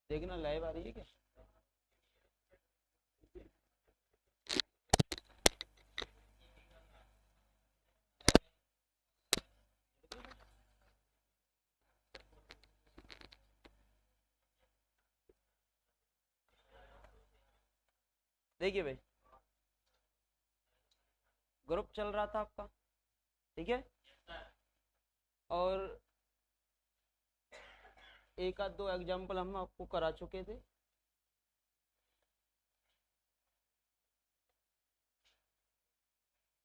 देखना लाइव आ रही है क्या? देखिए भाई, ग्रुप चल रहा था आपका, ठीक है। और एक आध दो एग्जाम्पल हम आपको करा चुके थे।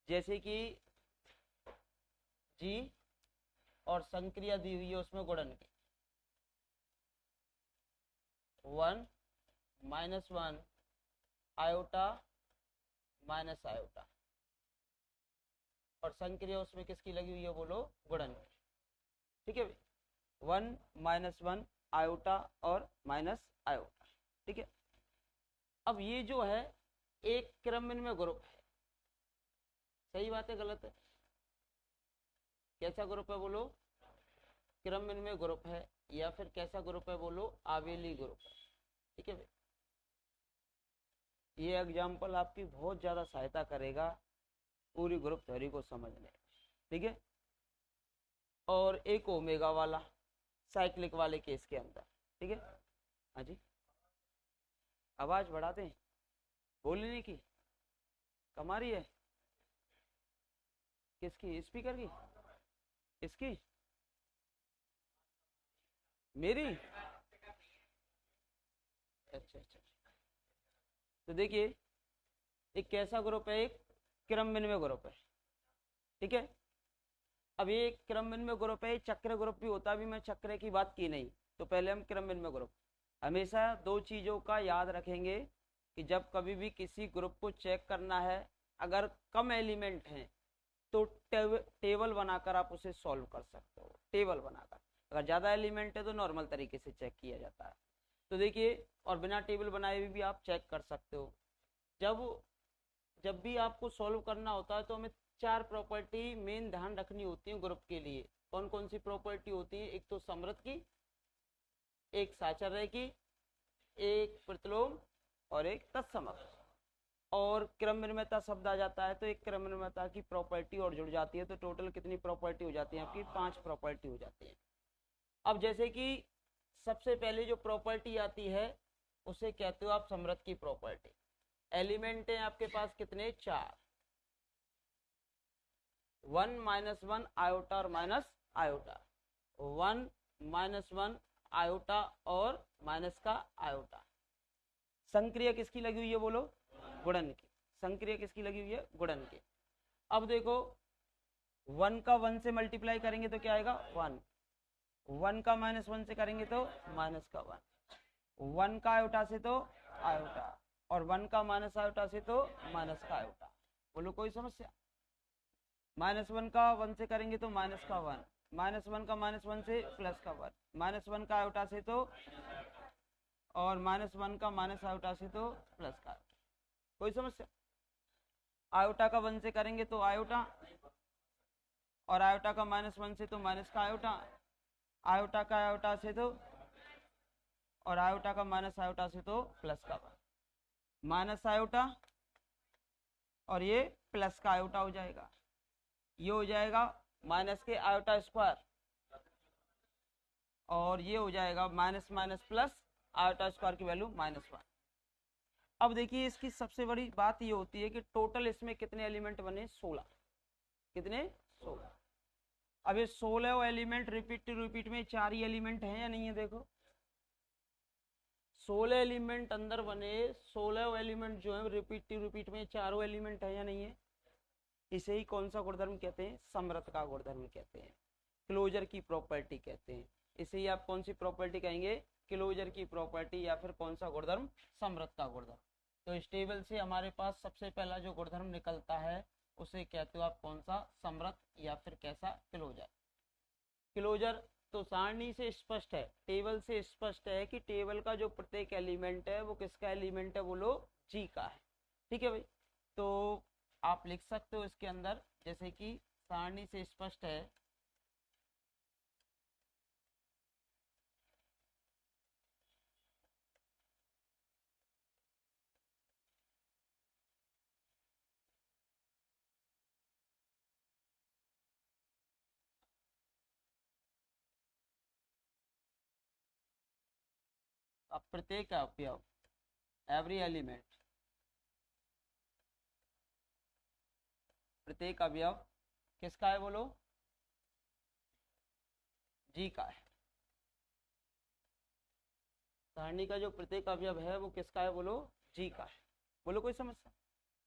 जैसे कि जी और संक्रिया दी हुई है उसमें गुणन की 1 - 1 आयोटा माइनस आयोटा, और संक्रिया उसमें किसकी लगी हुई है बोलो? गुणन की, ठीक है भाई। 1 - 1 आयोटा और माइनस आयोटा, ठीक है। अब ये जो है एक क्रमविन्मय ग्रुप है, सही बात है गलत है? कैसा ग्रुप है बोलो? क्रमविन्मय ग्रुप है। या फिर कैसा ग्रुप है बोलो? आवेली ग्रुप है, ठीक है भाई। ये एग्जाम्पल आपकी बहुत ज्यादा सहायता करेगा पूरी ग्रुप थ्योरी को समझने में, ठीक है। और एक ओमेगा वाला साइक्लिक वाले केस के अंदर, ठीक है। हाँ जी, आवाज बढ़ा दें बोलने की? कम आ रही है? किसकी? स्पीकर की? इसकी? मेरी? अच्छा अच्छा। तो देखिए, एक कैसा ग्रुप है? एक क्रमविन्मय ग्रुप है, ठीक है। अब ये क्रमविन्मय ग्रुप है, चक्र ग्रुप भी होता है, अभी मैं चक्र की बात की नहीं। तो पहले हम क्रमविन्मय ग्रुप, हमेशा दो चीजों का याद रखेंगे कि जब कभी भी किसी ग्रुप को चेक करना है, अगर कम एलिमेंट हैं तो टेबल बनाकर आप उसे सॉल्व कर सकते हो, टेबल बनाकर। अगर ज्यादा एलिमेंट है तो नॉर्मल तरीके से चेक किया जाता है। तो देखिए, और बिना टेबल बनाए भी आप चेक कर सकते हो। जब जब भी आपको सॉल्व करना होता है तो हमें चार प्रॉपर्टी मेन ध्यान रखनी होती है ग्रुप के लिए। कौन कौन सी प्रॉपर्टी होती है? एक तो समृद्ध की, एक साचर्य की, एक प्रतिलोम, और एक तत्समक। और क्रमनिर्मयता शब्द आ जाता है तो एक क्रमनिर्मयता की प्रॉपर्टी और जुड़ जाती है, तो टोटल कितनी प्रॉपर्टी हो जाती है आपकी? 5 प्रॉपर्टी हो जाती है। अब जैसे कि सबसे पहले जो प्रॉपर्टी आती है उसे कहते हो आप समृद्ध की प्रॉपर्टी। एलिमेंट है आपके पास कितने? 4। 1 - 1 आयोटा और माइनस आयोटा, 1 - 1 आयोटा और माइनस का आयोटा। संक्रिया किसकी लगी हुई है बोलो? गुणन की। संक्रिया किसकी लगी हुई है? गुणन की। अब देखो, 1 का 1 से मल्टीप्लाई करेंगे तो क्या आएगा? 1। 1 का -1 से करेंगे तो माइनस का 1। 1 का आयोटा से तो आयोटा, और 1 का माइनस आयोटा से तो माइनस का आयोटा। बोलो कोई समस्या? -1 का 1 से करेंगे तो माइनस का 1, -1 का -1 से प्लस का 1, -1 का आयोटा से तो, और -1 का माइनस आयोटा से तो प्लस का। कोई समस्या? आयोटा का 1 से करेंगे तो आयोटा, और आयोटा का -1 से तो माइनस का आयोटा, आयोटा का आयोटा से तो, और आयोटा का माइनस आयोटा से तो प्लस का 1। माइनस आयोटा और ये प्लस का आयोटा हो जाएगा। ये हो जाएगा माइनस के आयोटा स्क्वायर, और ये हो जाएगा minus minus plus iota square की वैल्यू -1। अब देखिए, इसकी सबसे बड़ी बात ये होती है कि टोटल इसमें कितने एलिमेंट बने? 16। कितने? 16। अब ये 16 एलिमेंट रिपीट टू रिपीट में 4 ही एलिमेंट हैं या नहीं है? देखो, 16 एलिमेंट अंदर बने, 16 एलिमेंट जो है रिपीट टू रिपीट में चारों एलिमेंट है या नहीं है? इसे ही कौन सा गुणधर्म कहते हैं? समृद्ध का गुणधर्म कहते हैं, क्लोजर की प्रॉपर्टी कहते हैं। इसे ही आप कौन सी प्रॉपर्टी कहेंगे? क्लोजर की प्रॉपर्टी, या फिर कौन सा गुणधर्म? समृद्ध का गुणधर्म। तो इस टेबल से हमारे पास सबसे पहला जो गुणधर्म निकलता है उसे कहते हो आप कौन सा? समृद्ध, या फिर कैसा? क्लोजर। क्लोजर तो सारणी से स्पष्ट है, टेबल से स्पष्ट है कि टेबल का जो प्रत्येक एलिमेंट है वो किसका एलिमेंट है बोलो? जी का है, ठीक है भाई। तो आप लिख सकते हो इसके अंदर, जैसे कि सारणी से स्पष्ट है अब प्रत्येक अवयव, एवरी एलिमेंट, प्रत्येक अवयव किसका है बोलो? जी का है। सारणी का जो प्रत्येक अवयव है वो किसका है बोलो? जी का है। बोलो कोई समस्या?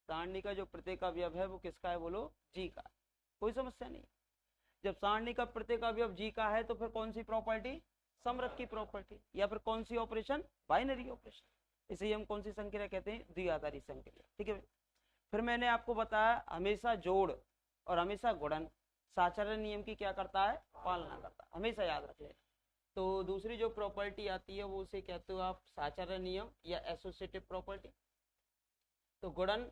सारणी का जो प्रत्येक अवयव है वो किसका है बोलो? जी का है। कोई समस्या नहीं। जब सारणी का प्रत्येक अवयव जी का है तो फिर कौन सी प्रॉपर्टी? समरक की प्रॉपर्टी। या फिर कौन सी ऑपरेशन? Binary operation. इसे हम कौन सी संक्रिया कहते हैं? द्विआधारी संक्रिया। ठीक है। फिर मैंने आपको बताया हमेशा जोड़ और हमेशा गुणन साधारण नियम की क्या करता है? पालना करता है। हमेशा याद रख लेना। तो दूसरी जो प्रॉपर्टी आती है वो उसे कहते हो आप साधारण नियम या एसोसिएटिव प्रॉपर्टी। तो गुणन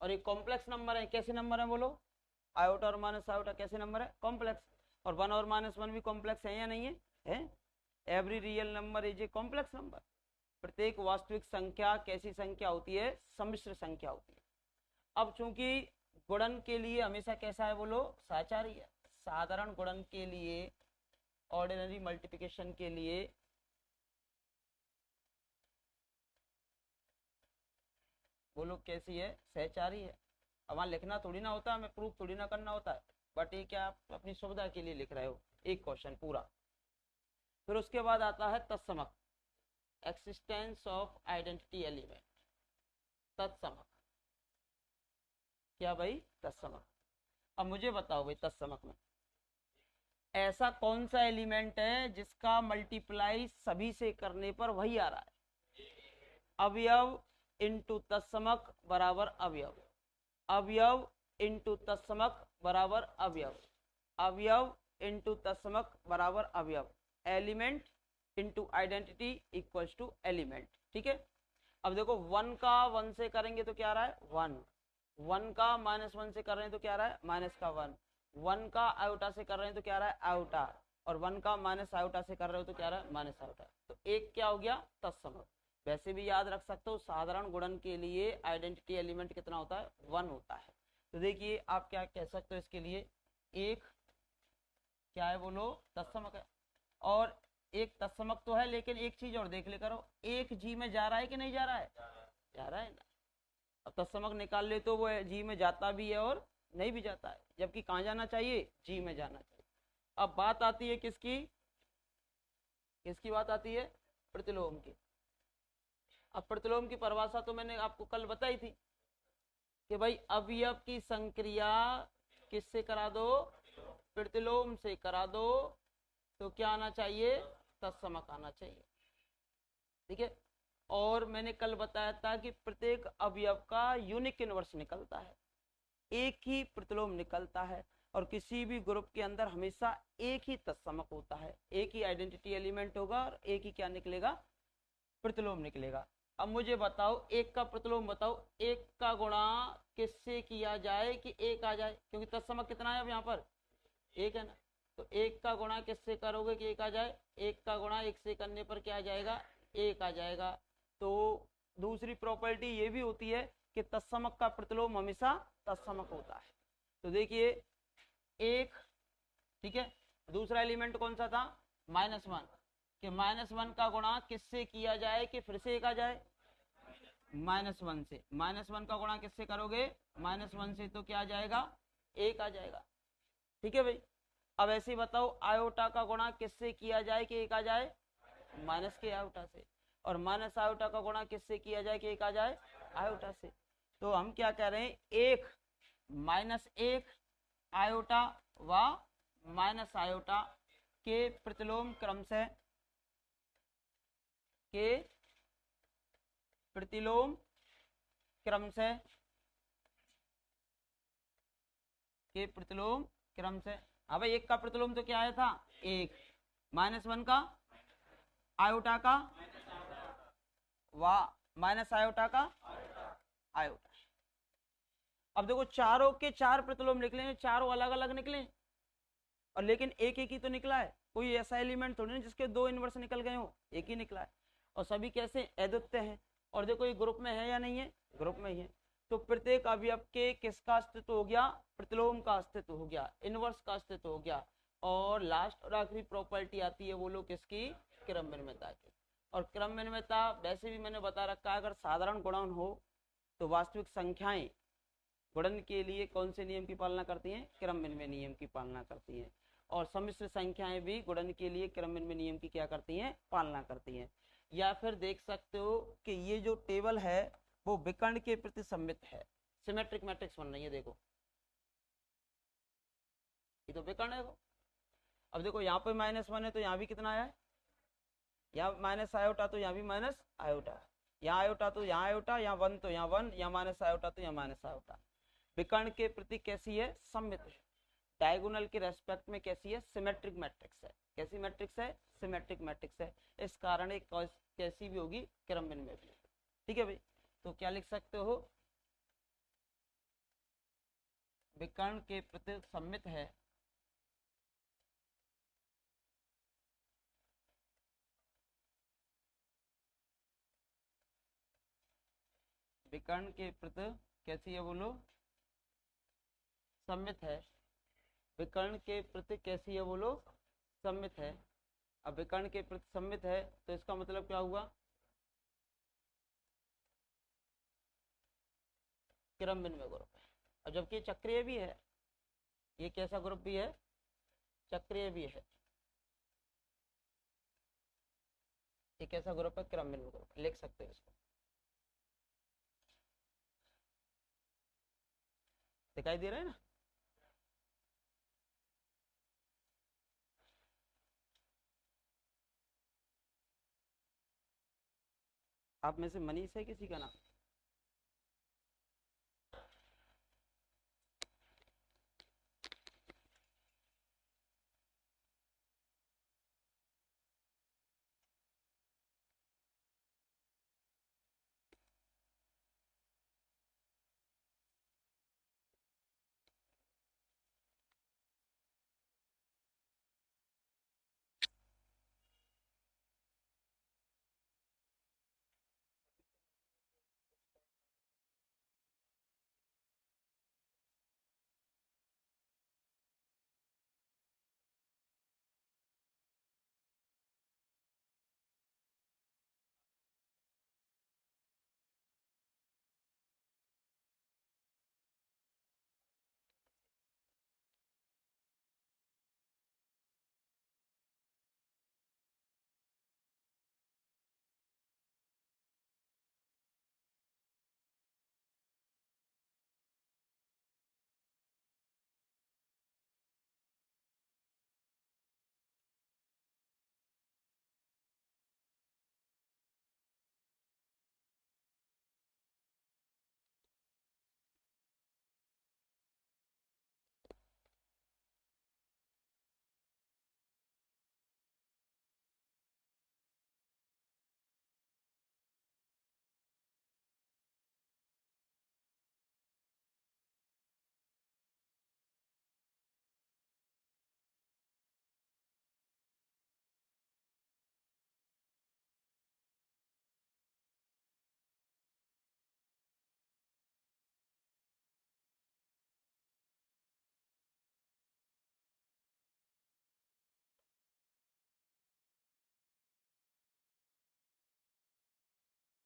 और एक कॉम्प्लेक्स नंबर है, कैसे नंबर है बोलो? आयोटा और माइनस आयोटा कैसे नंबर है? कॉम्प्लेक्स। और 1 और -1 भी कॉम्प्लेक्स है या नहीं है? है। Every real number is a complex number. प्रत्येक वास्तविक संख्या कैसी संख्या होती है? सम्मिश्र संख्या होती है। अब चूंकि गुणन के लिए हमेशा कैसा है बोलो? साचारी है। साधारण गुणन के लिए, ऑर्डिनरी मल्टीप्लिकेशन के लिए बोलो कैसी है? सहचारी है। अब वहां लिखना थोड़ी ना होता है, हमें प्रूफ थोड़ी ना करना होता है, बट ये क्या आप अपनी सुविधा के लिए लिख रहे हो एक क्वेश्चन पूरा। फिर उसके बाद आता है तत्समक, एक्सिस्टेंस ऑफ आइडेंटिटी एलिमेंट। तत्समक क्या भाई? तत्समक। अब मुझे बताओ भाई, तत्समक में ऐसा कौन सा एलिमेंट है जिसका मल्टीप्लाई सभी से करने पर वही आ रहा है? अवयव इंटू तत्समक बराबर अवयव, अवयव इंटू तत्समक बराबर अवयव, अवयव इंटू तत्समक बराबर अवयव, element into identity equals to element. ठीक है। अब देखो 1 का 1 से करेंगे तो क्या आ रहा है? 1। 1 का -1 से कर रहे हैं तो क्या आ रहा है? माइनस का 1। 1 का आयोटा से कर रहे हैं तो क्या आ रहा है? आयोटा। और 1 का माइनस आयोटा से कर रहे हो तो क्या आ रहा है? Minus iota. तो एक क्या हो गया? तत्समक। वैसे भी याद रख सकते हो साधारण गुणन के लिए आइडेंटिटी एलिमेंट कितना होता है? 1 होता है। तो देखिए आप क्या कह सकते हो इसके लिए? एक क्या है बोलो? तत्समक है। और एक तत्समक तो है, लेकिन एक चीज और देख ले करो, एक जी में जा रहा है कि नहीं जा रहा है? जा रहा है ना। अब तत्समक निकाल ले तो वो जी में जाता भी है और नहीं भी जाता है, जबकि कहाँ जाना चाहिए? जी में जाना चाहिए। अब बात आती है किसकी? किसकी बात आती है? प्रतिलोम की। अब प्रतिलोम की परिभाषा तो मैंने आपको कल बताई थी कि भाई अवयव की संक्रिया किससे करा दो? प्रतिलोम से करा दो। तो क्या आना चाहिए? तत्समक आना चाहिए। ठीक है। और मैंने कल बताया था कि प्रत्येक अवयव का यूनिक इनवर्स निकलता है, एक ही प्रतिलोम निकलता है, और किसी भी ग्रुप के अंदर हमेशा एक ही तत्समक होता है, एक ही आइडेंटिटी एलिमेंट होगा और एक ही क्या निकलेगा? प्रतिलोम निकलेगा। अब मुझे बताओ एक का प्रतिलोम बताओ, एक का गुणा किससे किया जाए कि एक आ जाए? क्योंकि तत्समक कितना है अब यहाँ पर? एक है ना। तो एक का गुणा किससे करोगे कि एक आ जाए? एक का गुणा एक से करने पर क्या आ जाएगा? एक आ जाएगा। तो दूसरी प्रॉपर्टी ये भी होती है कि तत्समक का प्रतिलोम हमेशा तत्समक होता है। तो देखिए एक, ठीक है। दूसरा एलिमेंट कौन सा था? -1, कि -1 का गुणा किससे किया जाए कि फिर से एक आ जाए? -1 से। -1 का गुणा किससे करोगे? -1 से, तो क्या आ जाएगा? एक आ जाएगा। ठीक है भाई। अब ऐसे ही बताओ आयोटा का गुणा किससे किया जाए कि एक आ जाए? माइनस के आयोटा से। और माइनस आयोटा का गुणा किससे किया जाए कि एक आ जाए? आयोटा से। तो हम क्या कह रहे हैं? एक -1 आयोटा व माइनस आयोटा के प्रतिलोम क्रमशः के प्रतिलोम क्रमशः के प्रतिलोम क्रमशः। हाँ भाई, एक का प्रतिलोम तो क्या आया था? एक। -1 का आयोटा का व माइनस आयोटा का आयोटा। अब देखो चारों के चार प्रतिलोम निकले, चारों अलग अलग निकले, और लेकिन एक एक ही तो निकला है। कोई ऐसा एलिमेंट थोड़ी ना जिसके दो इनवर्स निकल गए हो, एक ही निकला है। और सभी कैसे? अद्वितीय हैं। और देखो ये ग्रुप में है या नहीं है? ग्रुप में ही है। तो प्रत्येक अवयव के किसका अस्तित्व हो गया? प्रतिलोम का अस्तित्व हो गया, इनवर्स का अस्तित्व हो गया। और लास्ट और आखिरी प्रॉपर्टी आती है वो लोग किसकी? क्रम विनिमयता की। और क्रम विनिमयता वैसे भी मैंने बता रखा है, अगर साधारण गुणन हो तो वास्तविक संख्याएं गुणन के लिए कौन से नियम की पालना करती हैं? क्रम विनिमय नियम की पालना करती हैं। और सम्मिश्र संख्याएं भी गुणन के लिए क्रम विनिमय नियम की क्या करती हैं? पालना करती हैं। या फिर देख सकते हो कि ये जो टेबल है वो विकर्ण के प्रति सममित है, सिमेट्रिक मैट्रिक्स बन रही है। देखो ये तो विकर्ण है। अब देखो यहाँ पे -1 है तो यहाँ भी कितना आया है? यहाँ माइनस आयोटा तो यहाँ भी माइनस आयोटा, यहाँ आयोटा तो यहाँ आयोटा, यहाँ 1 तो यहाँ 1, यहाँ माइनस आयोटा तो यहाँ माइनस आयोटा। विकर्ण के प्रति कैसी है? सममित है। डायगोनल के रेस्पेक्ट में कैसी है? सिमेट्रिक मैट्रिक्स है। कैसी मैट्रिक्स है? सिमेट्रिक मैट्रिक्स है। इस कारण एक कैसी भी होगी? क्रम विनिमय भी। ठीक है भाई, तो क्या लिख सकते हो? विकर्ण के प्रति सममित है विकर्ण के प्रति कैसी है? बोलो। सममित है। विकर्ण के प्रति कैसी है? बोलो। सममित है। अब विकर्ण के प्रति सममित है तो इसका मतलब क्या हुआ? क्रम विनिमय ग्रुप है। अब जबकि चक्रीय भी है, ये कैसा ग्रुप भी है? चक्रीय भी है। ये कैसा ग्रुप है? क्रम विनिमय ग्रुप। लिख सकते हो इसको। दिखाई दे रहा है ना? आप में से मनीष है किसी का नाम?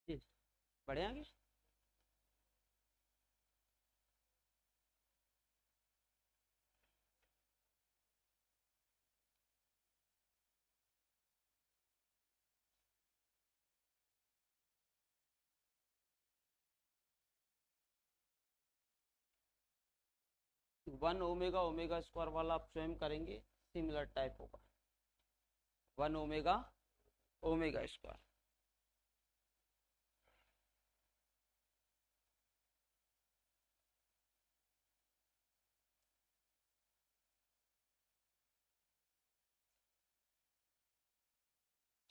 जी बढ़े आगे। 1 ओमेगा ओमेगा स्क्वायर वाला आप स्वयं करेंगे, सिमिलर टाइप होगा। 1 ओमेगा ओमेगा स्क्वायर।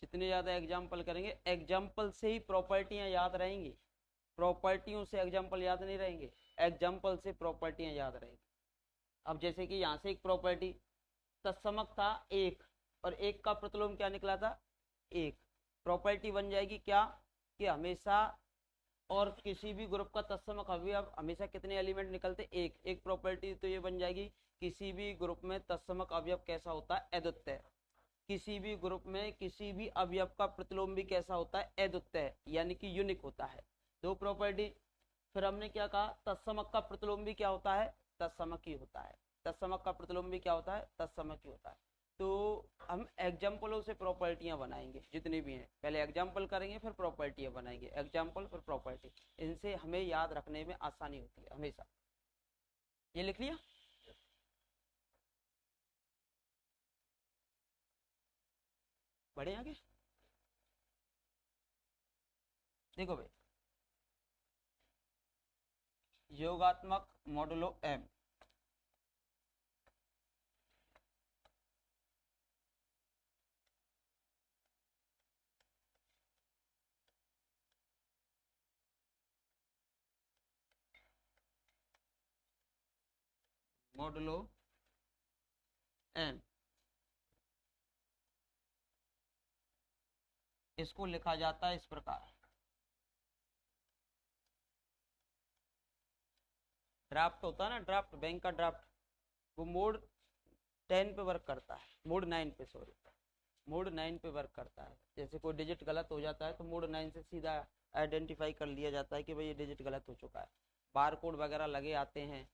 जितने ज्यादा एग्जाम्पल करेंगे, एग्जाम्पल से ही प्रॉपर्टियां याद रहेंगी, प्रॉपर्टियों से एग्जाम्पल याद नहीं रहेंगे, एग्जाम्पल से प्रॉपर्टियां याद रहेंगी। अब जैसे कि यहाँ से एक प्रॉपर्टी तत्समक था 1 और 1 का प्रतिलोम क्या निकला था? 1। प्रॉपर्टी बन जाएगी क्या कि हमेशा और किसी भी ग्रुप का तत्समक अवयव हमेशा कितने एलिमेंट निकलते? 1। एक प्रॉपर्टी तो ये बन जाएगी किसी भी ग्रुप में तत्समक अवयव कैसा होता है? अद्वितीय। किसी भी ग्रुप में किसी भी अवयव का प्रतिलोम भी कैसा होता है, अद्वितीय है, यानी कि यूनिक होता है। दो प्रॉपर्टी। फिर हमने क्या कहा, तत्समक का प्रतिलोम भी क्या होता है, तत्समक ही होता है। तत्समक का प्रतिलोम भी क्या होता है, तत्समक ही होता है। तो हम एग्जाम्पलों से प्रॉपर्टियां बनाएंगे जितनी भी हैं, पहले एग्जाम्पल करेंगे फिर प्रॉपर्टियां बनाएंगे, एग्जाम्पल फिर प्रॉपर्टी। इनसे हमें याद रखने में आसानी होती है हमेशा। ये लिख लिया। बढ़े आगे। देखो भाई, योगात्मक मॉडुलो एम। मॉडुलो एम, इसको लिखा जाता है इस प्रकार। ड्राफ्ट होता है ना, ड्राफ्ट, बैंक का ड्राफ्ट, वो मोड 10 पे वर्क करता है, मोड 9 पे, सॉरी, मोड 9 पे वर्क करता है। जैसे कोई डिजिट गलत हो जाता है तो मोड 9 से सीधा आइडेंटिफाई कर लिया जाता है कि भाई ये डिजिट गलत हो चुका है। बार कोड वगैरह लगे आते हैं,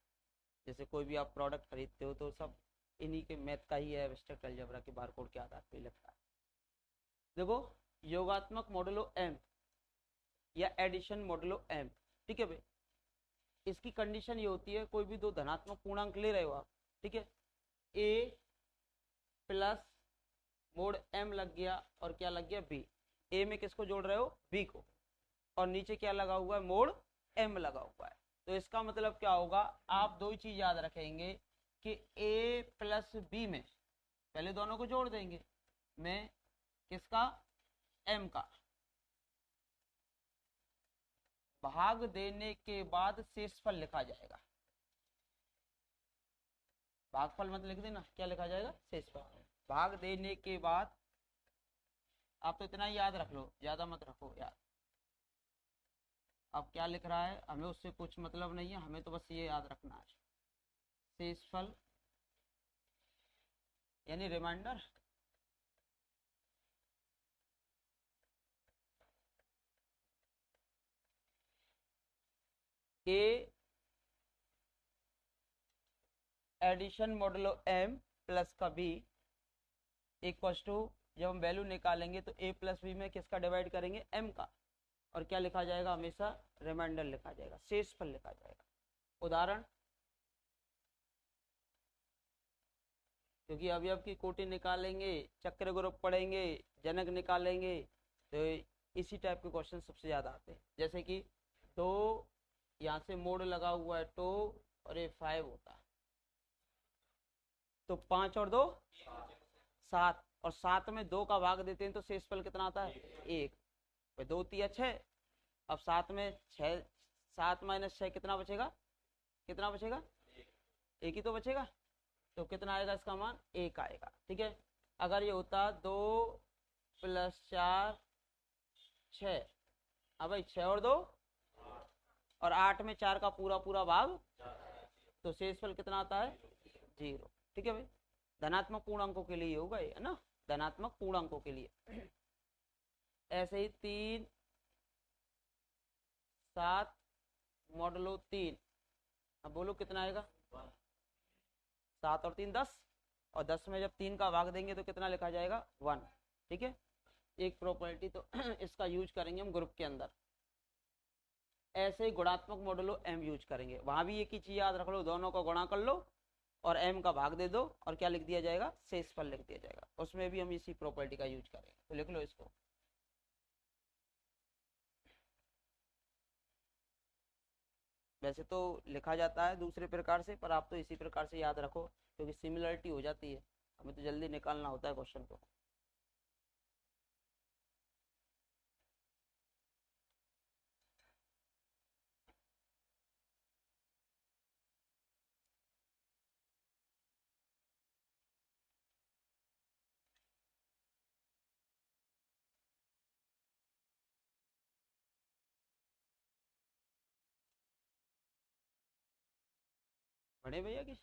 जैसे कोई भी आप प्रोडक्ट खरीदते हो तो सब इन्हीं के मैथ का ही है, एब्स्ट्रैक्ट अलजेब्रा के बार कोड के आधार पर लगता है। देखो, योगात्मक मॉडुलो एम या एडिशन मॉडुलो एम, ठीक है भाई, इसकी कंडीशन ये होती है, कोई भी दो धनात्मक पूर्णांक ले रहे हो आप, ठीक है, ए प्लस मोड एम लग गया और क्या लग गया, बी। ए में किसको जोड़ रहे हो, बी को, और नीचे क्या लगा हुआ है, मोड एम लगा हुआ है। तो इसका मतलब क्या होगा, आप दो ही चीज याद रखेंगे कि ए प्लस बी में पहले दोनों को जोड़ देंगे, में किसका, एम का, भाग देने के बाद शेषफल लिखा जाएगा। भागफल मत लिख देना, क्या लिखा जाएगा, शेषफल। भाग देने के बाद, आप तो इतना ही याद रख लो, ज्यादा मत रखो यार। अब क्या लिख रहा है, हमें उससे कुछ मतलब नहीं है, हमें तो बस ये याद रखना है, शेषफल यानी रिमाइंडर। के एडिशन मॉडुलो एम प्लस का बी इक्वल टू, जब हम वैल्यू निकालेंगे तो ए प्लस बी में किसका डिवाइड करेंगे, एम का, और क्या लिखा जाएगा, हमेशा रिमाइंडर लिखा जाएगा, शेषफल लिखा जाएगा। उदाहरण, क्योंकि अवयव की कोटि निकालेंगे, चक्र ग्रुप पढ़ेंगे, जनक निकालेंगे, तो इसी टाइप के क्वेश्चन सबसे ज्यादा आते हैं। जैसे कि तो यहाँ से मोड लगा हुआ है तो, और ये 5 होता है, तो 5 और 2 7, और 7 में 2 का भाग देते हैं तो शेषफल कितना आता है, 1। 2 तिया 6, अब 7 में 6, 7 माइनस 6 कितना बचेगा, कितना बचेगा, 1 ही तो बचेगा। तो कितना आएगा इसका मान, 1 आएगा, ठीक है। अगर ये होता 2 प्लस 4 6, अब भाई 6 और 2 और 8 में 4 का पूरा पूरा भाग, तो शेषफल कितना आता है, 0, ठीक है भाई। धनात्मक पूर्णांकों के लिए होगा ये, है ना, धनात्मक पूर्णांकों के लिए। ऐसे ही 3 7 मॉडुलो 3, अब बोलो कितना आएगा, 7 और 3 10, और 10 में जब 3 का भाग देंगे तो कितना लिखा जाएगा, 1, ठीक है। एक प्रॉपर्टी तो इसका यूज करेंगे हम ग्रुप के अंदर। ऐसे ही गुणात्मक मॉडुलो एम यूज करेंगे, वहां भी एक ही चीज याद रख लो, दोनों को गुणा कर लो और एम का भाग दे दो, और क्या लिख दिया जाएगा, शेषफल लिख दिया जाएगा। उसमें भी हम इसी प्रॉपर्टी का यूज करेंगे, तो लिख लो इसको। वैसे तो लिखा जाता है दूसरे प्रकार से, पर आप तो इसी प्रकार से याद रखो, क्योंकि सिमिलरिटी हो जाती है, हमें तो जल्दी निकालना होता है क्वेश्चन को। बड़े भैया की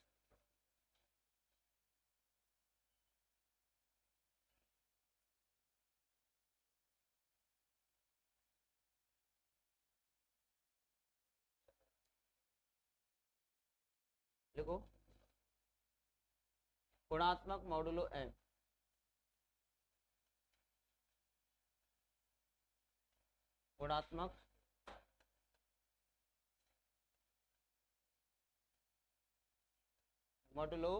लिखो गुणात्मक मॉडुलो एम, गुणात्मक modulo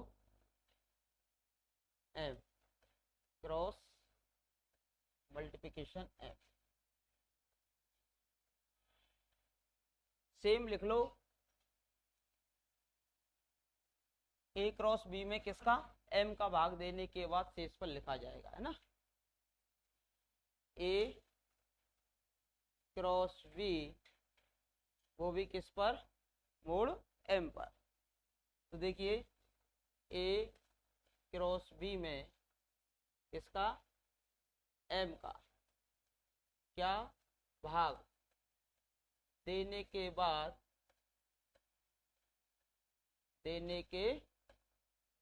M cross multiplication M. Same लिख लो, ए क्रॉस बी में किसका, एम का भाग देने के बाद शेषफल लिखा जाएगा, है ना। ए क्रॉस बी, वो भी किस पर, मोड़ एम पर। तो देखिए ए क्रॉस बी में किसका, एम का क्या भाग देने के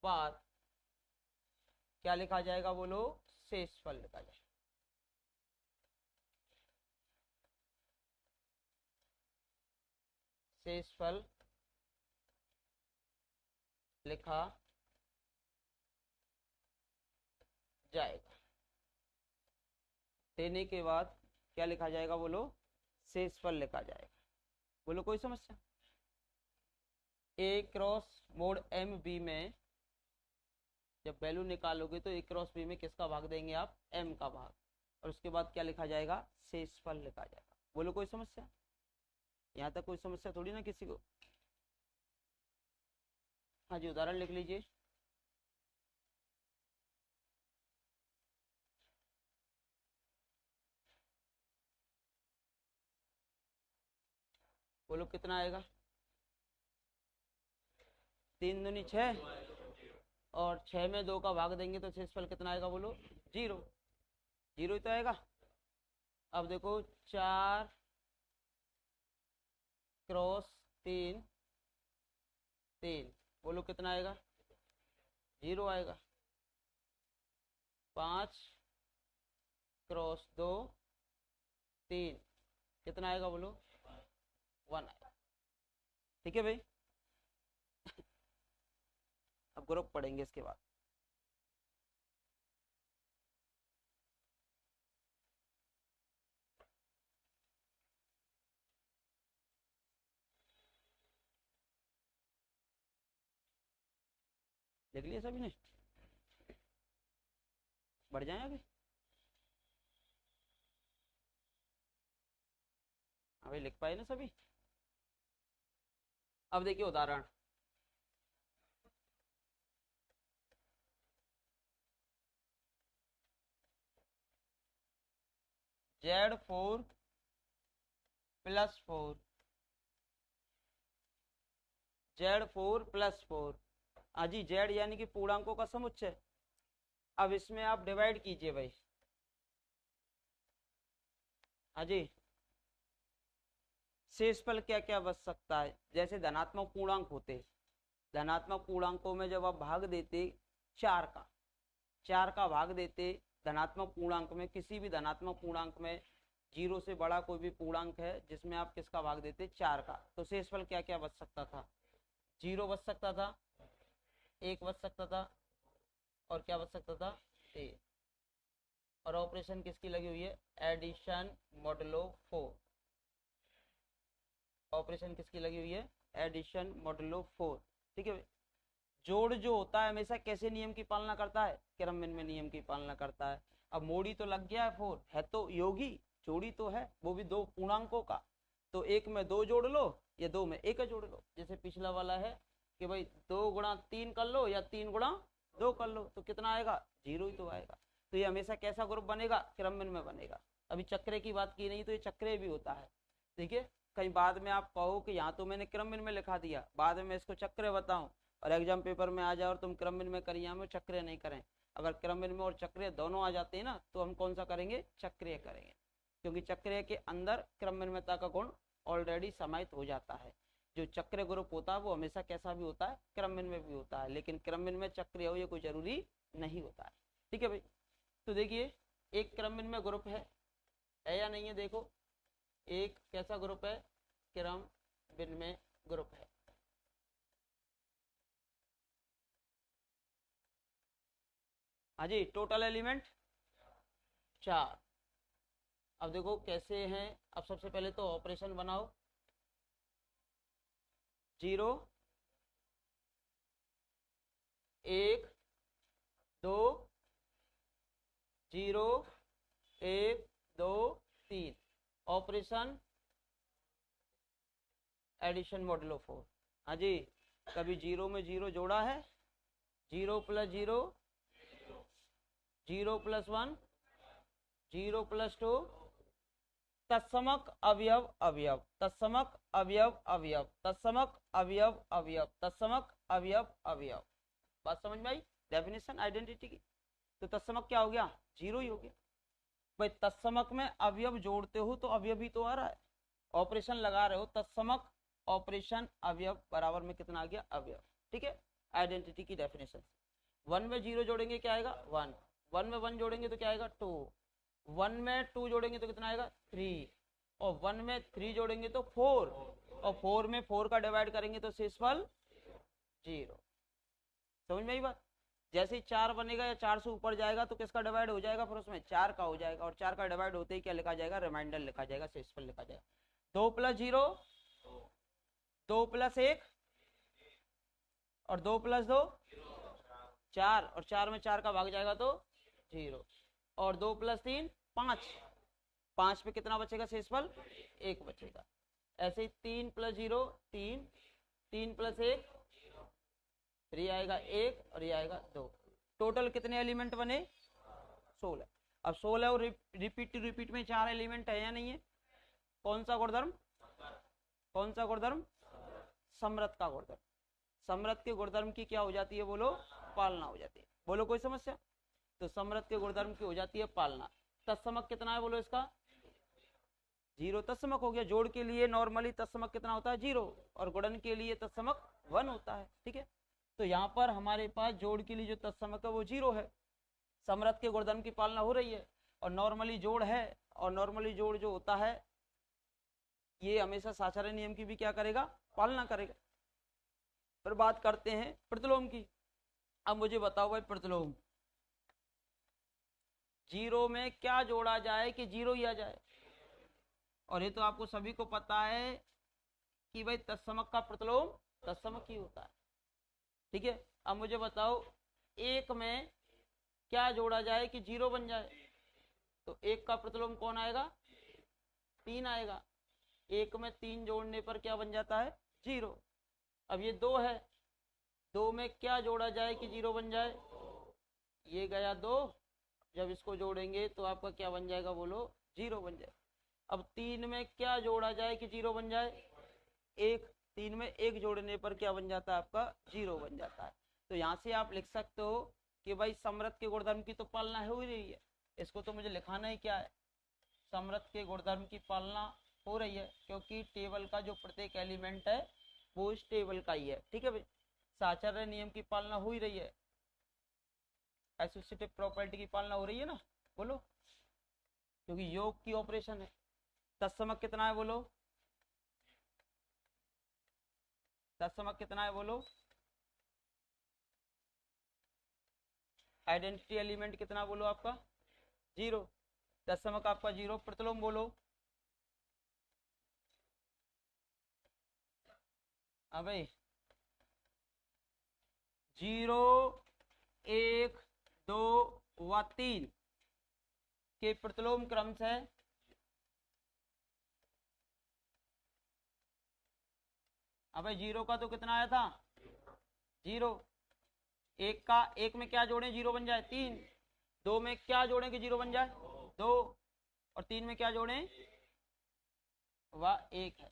बाद, क्या लिखा जाएगा बोलो, शेषफल लिखा जाएगा। शेषफल लिखा जाएगा। देने के बाद क्या लिखा जाएगा बोलो, शेषफल लिखा जाएगा। बोलो कोई समस्या। ए क्रॉस मोड एम बी में जब वैल्यू निकालोगे तो ए क्रॉस बी में किसका भाग देंगे आप, एम का भाग, और उसके बाद क्या लिखा जाएगा, शेषफल लिखा जाएगा। बोलो कोई समस्या, यहाँ तक कोई समस्या थोड़ी ना किसी को। हाँ जी, उदाहरण लिख लीजिए। बोलो कितना आएगा, 3 दूनी 6, और 6 में 2 का भाग देंगे तो शेषफल कितना आएगा बोलो, 0। 0 ही तो आएगा। अब देखो 4 क्रॉस 3 3, बोलो कितना आएगा, 0 आएगा। 5 क्रॉस 2 3, कितना आएगा बोलो, 1 आएगा। ठीक है भाई। अब ग्रुप पढ़ेंगे इसके बाद। लिख लिया सभी ने, बढ़ जाए अभी। अभी लिख पाए ना सभी। अब देखिए उदाहरण, Z4 + 4, Z4 + 4। जी, Z यानी कि पूर्णांकों का समुच्चय। अब इसमें आप डिवाइड कीजिए भाई। जी, शेषफल क्या क्या बच सकता है, जैसे धनात्मक पूर्णांक होते, धनात्मक पूर्णांकों में जब आप भाग देते 4 का भाग देते धनात्मक पूर्णांक में, किसी भी धनात्मक पूर्णांक में 0 से बड़ा कोई भी पूर्णांक है जिसमें आप किसका भाग देते 4 का, तो शेषफल क्या क्या बच सकता था, 0 बच सकता था, 1 बच सकता था, और क्या बच सकता था, 3। और ऑपरेशन किसकी लगी हुई है, एडिशन मॉडुलो 4। ऑपरेशन किसकी लगी हुई है, एडिशन मॉडुलो 4। ठीक है। जोड़ जो होता है हमेशा कैसे नियम की पालना करता है, क्रमविनिमय नियम की पालना करता है। अब मोड़ी तो लग गया है 4, है तो योगी, जोड़ी तो है, वो भी 2 पूर्णांकों का, तो 1 में 2 जोड़ लो या 2 में 1 जोड़ लो। जैसे पिछला वाला है कि भाई 2 × 3 कर लो या 3 × 2 कर लो, तो कितना आएगा, 0 ही तो आएगा। तो ये हमेशा कैसा ग्रुप बनेगा, क्रमविनिमय बनेगा। अभी चक्रे की बात की नहीं, तो ये चक्रे भी होता है। देखिए कहीं बाद में आप कहो कि यहाँ तो मैंने क्रमविनिमय लिखा दिया, बाद में मैं इसको चक्र बताऊं और एग्जाम पेपर में आ जाए और तुम क्रमविनिमय करिए, हम चक्र नहीं करें। अगर क्रमविनिमय और चक्रीय दोनों आ जाते हैं ना, तो हम कौन सा करेंगे, चक्रीय करेंगे, क्योंकि चक्रीय के अंदर क्रमविनिमयता का गुण ऑलरेडी समाहित हो जाता है। जो चक्र ग्रुप होता है वो हमेशा कैसा भी होता है, क्रमविनिमय भी होता है, लेकिन क्रमविनिमय चक्रीय हो ये कोई जरूरी नहीं होता है। ठीक है भाई। तो देखिए एक क्रमविनिमय ग्रुप है या नहीं है, देखो एक कैसा ग्रुप है, क्रमविनिमय ग्रुप है। हाँ जी, टोटल एलिमेंट 4। अब देखो कैसे हैं। अब सबसे पहले तो ऑपरेशन बनाओ। 0 1 2 0 1 2 3 ऑपरेशन एडिशन मॉडुलो 4। हाँ जी, कभी 0 में 0 जोड़ा है? 0 + 0 0 + 1 0 + 2 तत्समक अवयव अवयव तत्समक अवयव अवयव तत्समक अवयव अवयव तत्समक अवयव अवयव। बात समझ में आई डेफिनेशन आइडेंटिटी की? तो तत्समक क्या हो गया? 0 ही हो गया भाई। तत्समक में अवयव जोड़ते हो तो अवयव ही तो आ रहा है। ऑपरेशन लगा रहे हो, तत्समक ऑपरेशन अवयव बराबर में कितना आ गया? अवयव। ठीक है, आइडेंटिटी की डेफिनेशन। 1 में 0 जोड़ेंगे क्या आएगा? 1। 1 में 1 जोड़ेंगे तो क्या आएगा? 2। 1 में 2 जोड़ेंगे तो कितना आएगा? 3। और 1 में 3 जोड़ेंगे तो 4। और 4 में 4 का डिवाइड करेंगे तो शेषफल 0। समझ में आई बात? जैसे ही 4 बनेगा या 4 से ऊपर जाएगा तो किसका डिवाइड हो जाएगा? फिर उसमें 4 का हो जाएगा, और 4 का डिवाइड होते ही क्या लिखा जाएगा? रिमाइंडर लिखा जाएगा, शेषफल लिखा जाएगा। 2 + 0 2 + 1 और 2 + 2 4, और 4 में 4 का भाग जाएगा तो 0। और 2 + 3 5। 5 पे कितना बचेगा? शेषफल 1 बचेगा। ऐसे ही 3 + 0 3 3 + 1 फिर ये आएगा 1 और ये आएगा 2। टोटल कितने एलिमेंट बने? 16। अब 16 और रिपीट में 4 एलिमेंट है या नहीं है? कौन सा गुणधर्म? कौन सा गुणधर्म? समरथ का गुणधर्म। समरथ के गुणधर्म की क्या हो जाती है बोलो? पालना हो जाती है। बोलो कोई समस्या? तो समरथ के गुणधर्म की हो जाती है पालना। तत्समक कितना है बोलो इसका? 0 तत्समक हो गया। जोड़ के लिए नॉर्मली तत्समक कितना होता है? 0। और गुणन के लिए तत्समक 1 होता है। ठीक है, तो यहाँ पर हमारे पास जोड़ के लिए जो तत्समक है वो 0 है। समरथ के गुणधर्म की पालना हो रही है, और नॉर्मली जोड़ है, और नॉर्मली जोड़ जो होता है ये हमेशा साधारण नियम की भी क्या करेगा? पालना करेगा। फिर बात करते हैं प्रतिलोम की। अब मुझे बताओ भाई, प्रतिलोम 0 में क्या जोड़ा जाए कि 0 ही आ जाए? और ये तो आपको सभी को पता है कि भाई तत्समक का प्रतिलोम तत्समक ही होता है। ठीक है, अब मुझे बताओ 1 में क्या जोड़ा जाए कि 0 बन जाए? तो 1 का प्रतिलोम कौन आएगा? 3 आएगा। 1 में 3 जोड़ने पर क्या बन जाता है? 0। अब ये 2 है, 2 में क्या जोड़ा जाए कि 0 बन जाए? ये गया 2, जब इसको जोड़ेंगे तो आपका क्या बन जाएगा बोलो? 0 बन जाए। अब 3 में क्या जोड़ा जाए कि 0 बन जाए? 1। 3 में 1 जोड़ने पर क्या बन जाता है आपका? 0 बन जाता है। तो यहाँ से आप लिख सकते हो कि भाई समरथ के गुणधर्म की तो पालना हो ही रही है। इसको तो मुझे लिखाना ही क्या है? समरथ के गुणधर्म की पालना हो रही है, क्योंकि टेबल का जो प्रत्येक एलिमेंट है वो इस टेबल का ही है। ठीक है भाई, साचार्य नियम की पालना हो ही रही है, एसोसिएटिव प्रॉपर्टी की पालना हो रही है ना? बोलो, क्योंकि योग की ऑपरेशन है। तत्समक कितना है बोलो? तत्समक कितना है बोलो? आइडेंटिटी एलिमेंट कितना बोलो आपका? 0। तत्समक आपका 0। प्रतिलोम बोलो। हाँ भाई, 0 1 2 व 3 के प्रतिलोम क्रम से अब भाई 0 का तो कितना आया था? 0। 1 का 1 में क्या जोड़े 0 बन जाए? 3। 2 में क्या जोड़े कि 0 बन जाए? 2। और 3 में क्या जोड़े? वह 1 है।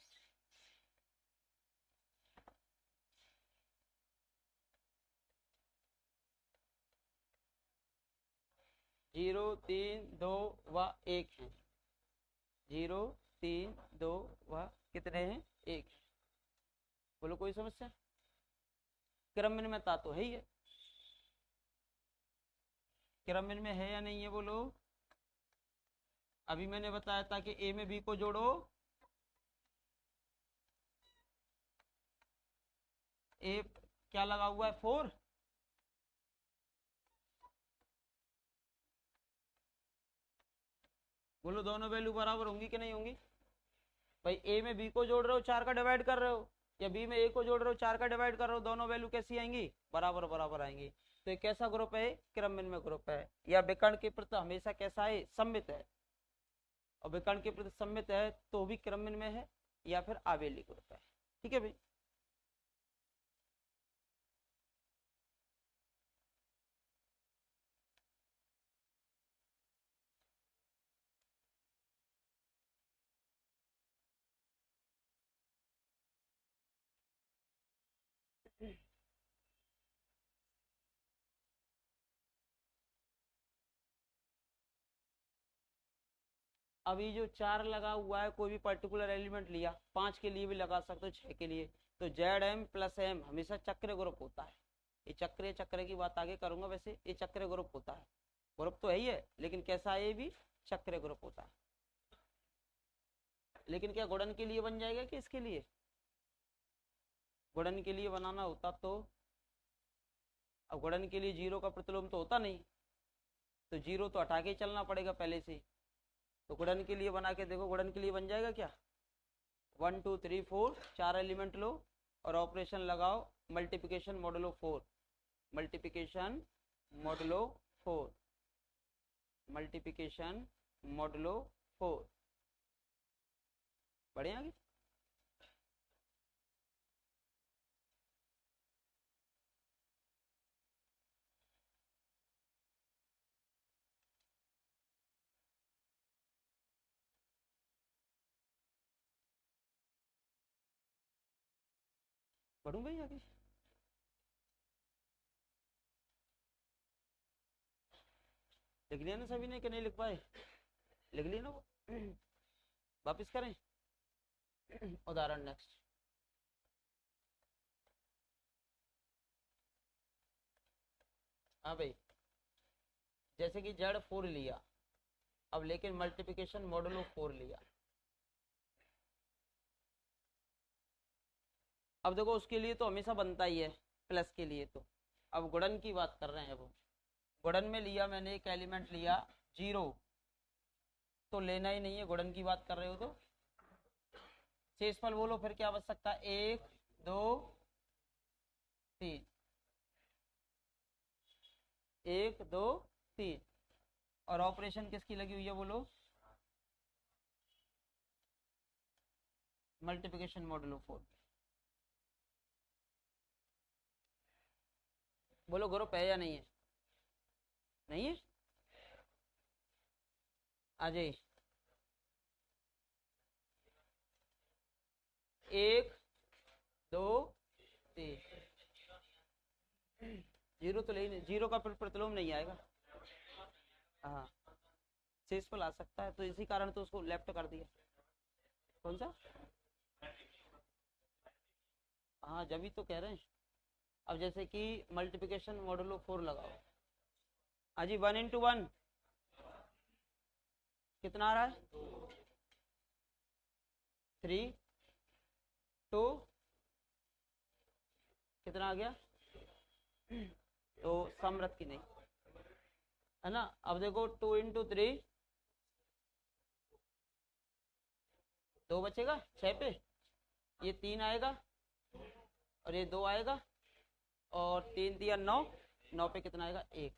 0 3 2 व 1 है। 0 3 2 व कितने हैं? 1। बोलो कोई समस्या? क्रम में तो है ही है। क्रम में है या नहीं है बोलो? अभी मैंने बताया था कि ए में बी को जोड़ो, ए क्या लगा हुआ है? 4। बोलो दोनों वैल्यू बराबर होंगी कि नहीं होंगी? भाई ए में बी को जोड़ रहे हो 4 का डिवाइड कर रहे हो, या बी में ए को जोड़ रहे हो 4 का डिवाइड कर रहे हो, दोनों वैल्यू कैसी आएंगी? बराबर बराबर आएंगी। तो एक कैसा ग्रुप है? क्रमविन्मय ग्रुप है। या विकर्ण के प्रति हमेशा कैसा है? सममित है। और विकर्ण के प्रति सममित है तो भी क्रमविन्मय है, या फिर आवेली ग्रुप है। ठीक है भाई। अभी जो 4 लगा हुआ है, कोई भी पर्टिकुलर एलिमेंट लिया, 5 के लिए भी लगा सकते हो, 6 के लिए, तो जेड एम प्लस एम हमेशा चक्र ग्रुप होता है। ये चक्र चक्र की बात आगे करूंगा, वैसे ये चक्र ग्रुप होता है। ग्रुप तो है ही है, लेकिन कैसा है? ये भी चक्र ग्रुप होता है। लेकिन क्या गुणन के लिए बन जाएगा कि इसके लिए? गुणन के लिए बनाना होता तो, अब गुणन के लिए जीरो का प्रतिलोम तो होता नहीं, तो जीरो तो हटा के ही चलना पड़ेगा पहले से। तो गुणन के लिए बना के देखो, गुणन के लिए बन जाएगा क्या? 1 2 3 4 4 एलिमेंट लो और ऑपरेशन लगाओ, multiplication modulo 4, multiplication modulo 4, multiplication modulo 4। बढ़िया आगे। पढ़ूं भाई आगे? लिख लिया ना सभी ने कि नहीं लिख पाए? लिख लिया ना वो? वापिस करें उदाहरण नेक्स्ट। हाँ भाई, जैसे कि जेड 4 लिया, अब लेकिन मल्टीप्लिकेशन मॉडुलो 4 लिया। अब देखो उसके लिए तो हमेशा बनता ही है प्लस के लिए, तो अब गुणन की बात कर रहे हैं। वो गुणन में लिया मैंने, एक एलिमेंट लिया 0, तो लेना ही नहीं है, गुणन की बात कर रहे हो तो। शेषफल बोलो फिर क्या बच सकता है? 1 2 3, 1 2 3। और ऑपरेशन किसकी लगी हुई है बोलो? Multiplication modulo 4। बोलो ग्रुप है या नहीं है? नहीं है? आ जाइए। 1 2 3, जीरो तो नहीं, जीरो का प्रतिलोम नहीं आएगा। हाँ, शेषफल आ सकता है, तो इसी कारण तो उसको लेफ्ट कर दिया। कौन सा? हाँ, जब ही तो कह रहे हैं। अब जैसे कि मल्टीप्लिकेशन मॉडुलो 4 लगाओ। हाँ जी, 1 into 1 कितना आ रहा है? 3 2 कितना आ गया? तो समरथ की नहीं है ना। अब देखो 2 into 3, 2 बचेगा 6 पे, ये 3 आएगा और ये 2 आएगा, और 3 दिया 9, 9 पे कितना आएगा? 1।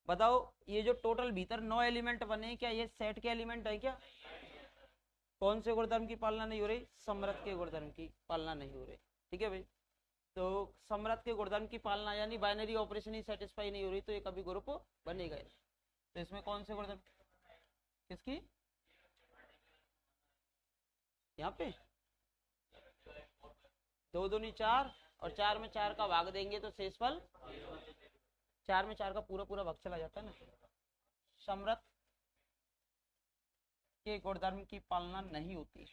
बताओ ये जो टोटल भीतर 9 एलिमेंट बने, क्या ये सेट के एलिमेंट है क्या? कौन से गुणधर्म की पालना नहीं हो रही? समरथ के गुणधर्म की पालना नहीं हो रही। ठीक है भाई। तो समरथ के गुणधर्म की पालना यानी बाइनरी ऑपरेशन ही सेटिस्फाई नहीं हो रही, तो ये कभी ग्रुप बनेगा ही। तो इसमें कौन से गुणधर्म किसकी? यहाँ पे 2 दूनी 4, और 4 में 4 का भाग देंगे तो शेषफल 4 में 4 का पूरा पूरा भाग चला जाता है ना। समरथ के गुणधर्म की पालना नहीं होती।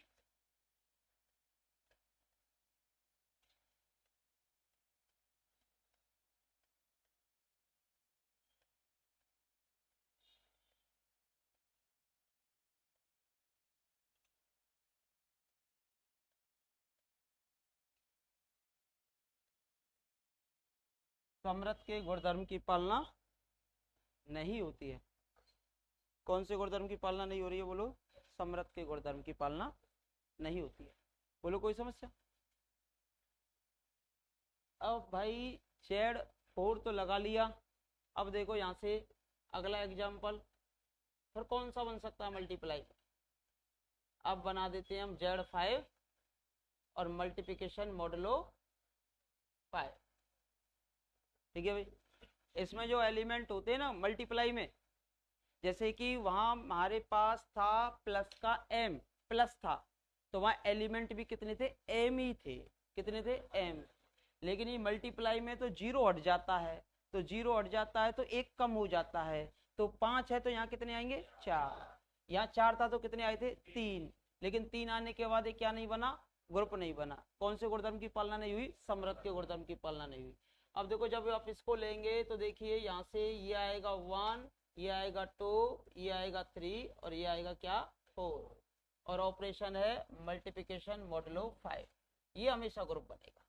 समरथ के गुणधर्म की पालना नहीं होती है। कौन से गुणधर्म की पालना नहीं हो रही है? बोलो, समृद्ध के गुणधर्म की पालना नहीं होती है। बोलो कोई समस्या? अब भाई Z4 तो लगा लिया। अब देखो यहाँ से अगला एग्जाम्पल फिर कौन सा बन सकता है मल्टीप्लाई? अब बना देते हैं हम Z5 और मल्टीप्लिकेशन मॉडुलो 5। ठीक है भाई, इसमें जो एलिमेंट होते हैं ना मल्टीप्लाई में, जैसे कि वहां हमारे पास था प्लस का m प्लस था, तो वहां एलिमेंट भी कितने थे? m ही थे। कितने थे? m। लेकिन ये मल्टीप्लाई में तो जीरो हट जाता है, तो जीरो हट जाता है तो एक कम हो जाता है, तो 5 है तो यहाँ कितने आएंगे? 4। यहाँ 4 था तो कितने आए थे? 3। लेकिन 3 आने के बाद क्या नहीं बना? ग्रुप नहीं बना। कौन से गुणधर्म की पालना नहीं हुई? समृद्ध के गुणधर्म की पालना नहीं हुई। अब देखो जब आप इसको लेंगे तो देखिए यहाँ से ये आएगा 1, ये आएगा 2, ये आएगा 3 और ये आएगा क्या? 4। और ऑपरेशन है मल्टीप्लिकेशन मॉडुलो 5। ये हमेशा ग्रुप बनेगा।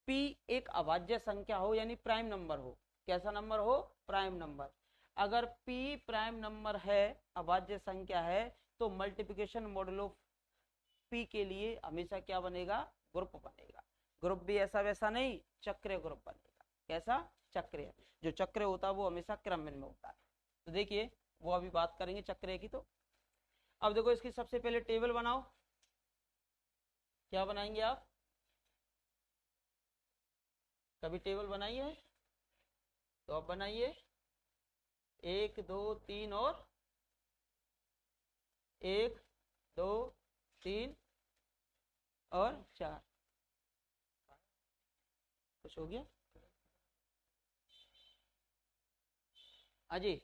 P एक अभाज्य संख्या हो यानी प्राइम नंबर हो। कैसा नंबर हो? Prime number. अगर P प्राइम नंबर है, अभाज्य संख्या है, तो मल्टीप्लिकेशन मॉडुलो P के लिए हमेशा क्या बनेगा? ग्रुप बनेगा। ग्रुप भी ऐसा वैसा नहीं, चक्रीय ग्रुप बनेगा। कैसा? चक्रीय। जो चक्र होता है वो हमेशा क्रमबद्ध में होता है। तो देखिए वो अभी बात करेंगे चक्रीय की। तो अब देखो इसकी सबसे पहले टेबल बनाओ। क्या बनाएंगे आप? कभी टेबल बनाई है? तो अब बनाइए। 1 2 3 और 1 2 3 और 4। कुछ हो गया? अजी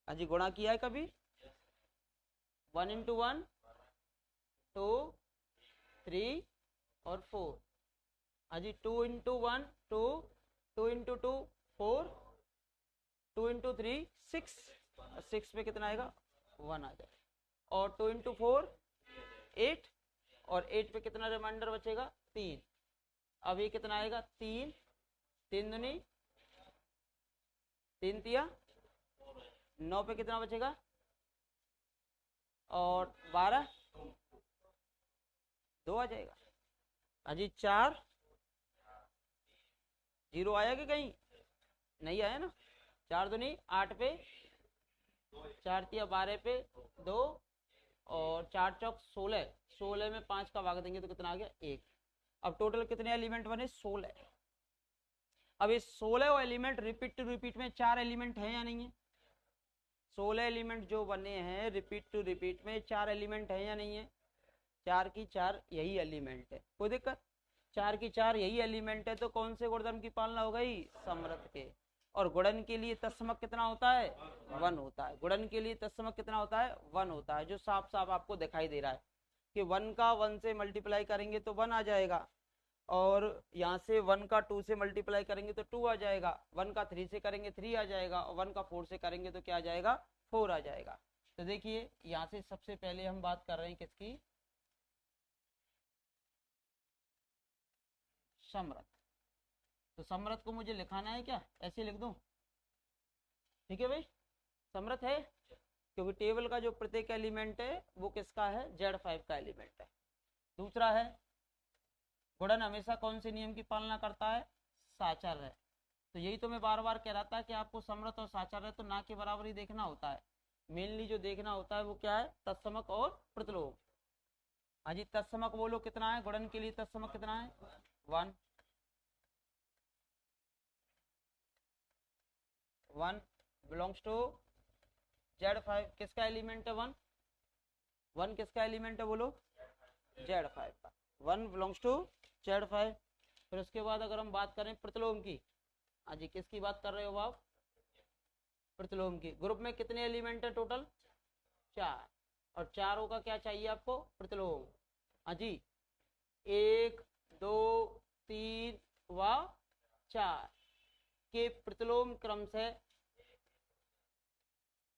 अजी गुणा किया है कभी? 1 into 1 2 3 और 4। अजी 2 into 1 2, 2 into 2 4, 2 into 3 6। 6 पे कितना आएगा? 1 आ जाएगा। और 2 into 4 8, और 8 पे कितना रिमाइंडर बचेगा? 3। अब ये कितना आएगा? 3 3 दूनी 3 तिया 9 पे कितना बचेगा? और 12 2 आ जाएगा। अजी 4 0 आया कि कहीं? नहीं आया ना। 4 दूनी 8 पे, 4 तिया 12 पे 2, और 4 चौक 16। 16 में 5 का भाग देंगे तो कितना आ गया? 1। अब टोटल कितने एलिमेंट बने? 16। अब ये 16 एलिमेंट रिपीट टू रिपीट में 4 एलिमेंट है या नहीं है? 16 एलिमेंट जो बने हैं रिपीट टू रिपीट में 4 एलिमेंट है या नहीं है? 4 की 4 यही एलिमेंट है। कोई दिक्कत? 4 की 4 यही एलिमेंट है, तो कौन से गुणधर्म की पालना हो गई? समृद्ध के। और गुणन के लिए तत्समक कितना होता है? 1 होता है। गुणन के लिए तत्समक कितना होता है? 1 होता है, जो साफ साफ आपको दिखाई दे रहा है कि 1 का 1 से मल्टीप्लाई करेंगे तो 1 आ जाएगा, और यहाँ से 1 का 2 से मल्टीप्लाई करेंगे तो 2 आ जाएगा, 1 का 3 से करेंगे 3 आ जाएगा, और 1 का 4 से करेंगे तो क्या आ जाएगा? 4 आ जाएगा। तो देखिए यहाँ से सबसे पहले हम बात कर रहे हैं किसकी? समृद्ध। तो समृद्ध को मुझे लिखाना है क्या? ऐसे लिख दूं? ठीक है भाई, समृद्ध है क्योंकि टेबल का जो प्रत्येक एलिमेंट है वो किसका है? Z5 का एलिमेंट है। दूसरा है गुणन हमेशा कौन से नियम की पालना करता है? साचार्य। तो यही तो मैं बार बार कह रहा था कि आपको समृद्ध और साचार्य तो ना के बराबर ही देखना होता है। मेनली जो देखना होता है वो क्या है? तत्समक और प्रतिलोम। हाँ जी, तत्समक बोलो कितना है? गुणन के लिए तत्समक कितना है? 1। 1 बिलोंग्स टू Z5। किसका एलिमेंट है 1? 1 किसका एलिमेंट है बोलो? Z5 का। 1 बिलोंग्स टू Z5। फिर उसके बाद अगर हम बात करें प्रतिलोम की, हाँ जी किसकी बात कर रहे हो आप? प्रतिलोम की। ग्रुप में कितने एलिमेंट है टोटल? 4। और चारों का क्या चाहिए आपको? प्रतिलोम। हाँ जी 1 2 3 व 4 के प्रतिलोम क्रम से,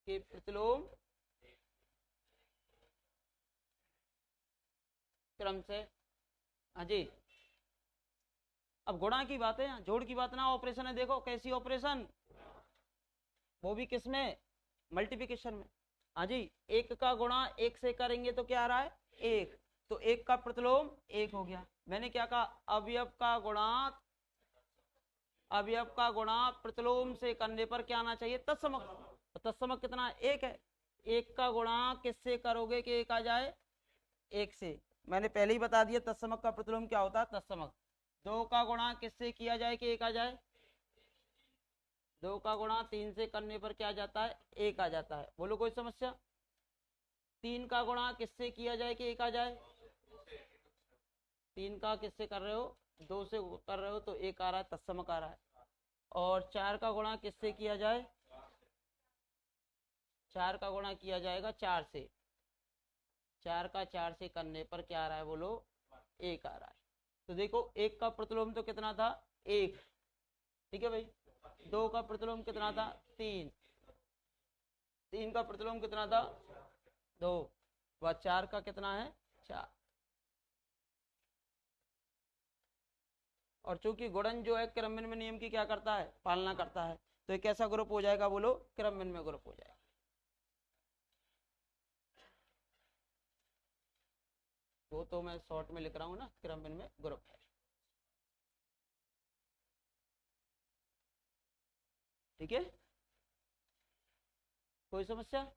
के प्रतिलोम क्रम से। हाँ जी, अब गुणा की बात है, जोड़ की बात ना, ऑपरेशन है। देखो कैसी ऑपरेशन? वो भी किस में, मल्टीप्लिकेशन में। हाँ जी, एक का गुणा एक से करेंगे तो क्या आ रहा है, एक, तो एक का प्रतिलोम एक हो गया। मैंने क्या कहा, अवयव का गुणा प्रतिलोम से करने पर क्या आना चाहिए, तत्समक। तो तत्समक कितना, एक है। एक का गुणा किससे करोगे कि एक आ जाए, एक से। मैंने पहले ही बता दिया तत्समक का प्रतिलोम क्या होता है, तत्समक। दो का गुणा किससे किया जाए कि एक आ जाए, दो का गुणा तीन से करने पर क्या आ जाता है, एक आ जाता है। बोलो कोई समस्या। तीन का गुणा किससे किया जाए कि एक आ जाए, तीन का किससे कर रहे हो, दो से कर रहे हो तो एक आ रहा है, तत्समक आ रहा है। और चार का गुणा किससे किया जाए, चार का गुणा किया जाएगा चार से, चार का चार से करने पर क्या आ रहा है, बोलो एक आ रहा है। तो देखो एक का प्रतिलोम तो कितना था, एक, ठीक है भाई। दो का प्रतिलोम कितना था, तीन, तीन का प्रतिलोम कितना था, दो, व चार का कितना है, चार। और चूंकि गुणन जो है क्रम विनिमय नियम की क्या करता है, पालना करता है, तो एक ऐसा ग्रुप हो जाएगा, बोलो क्रम विनिमय ग्रुप हो जाएगा। वो तो मैं शॉर्ट में लिख रहा हूँ ना, क्रम विनिमय ग्रुप है, ठीक है। कोई समस्या।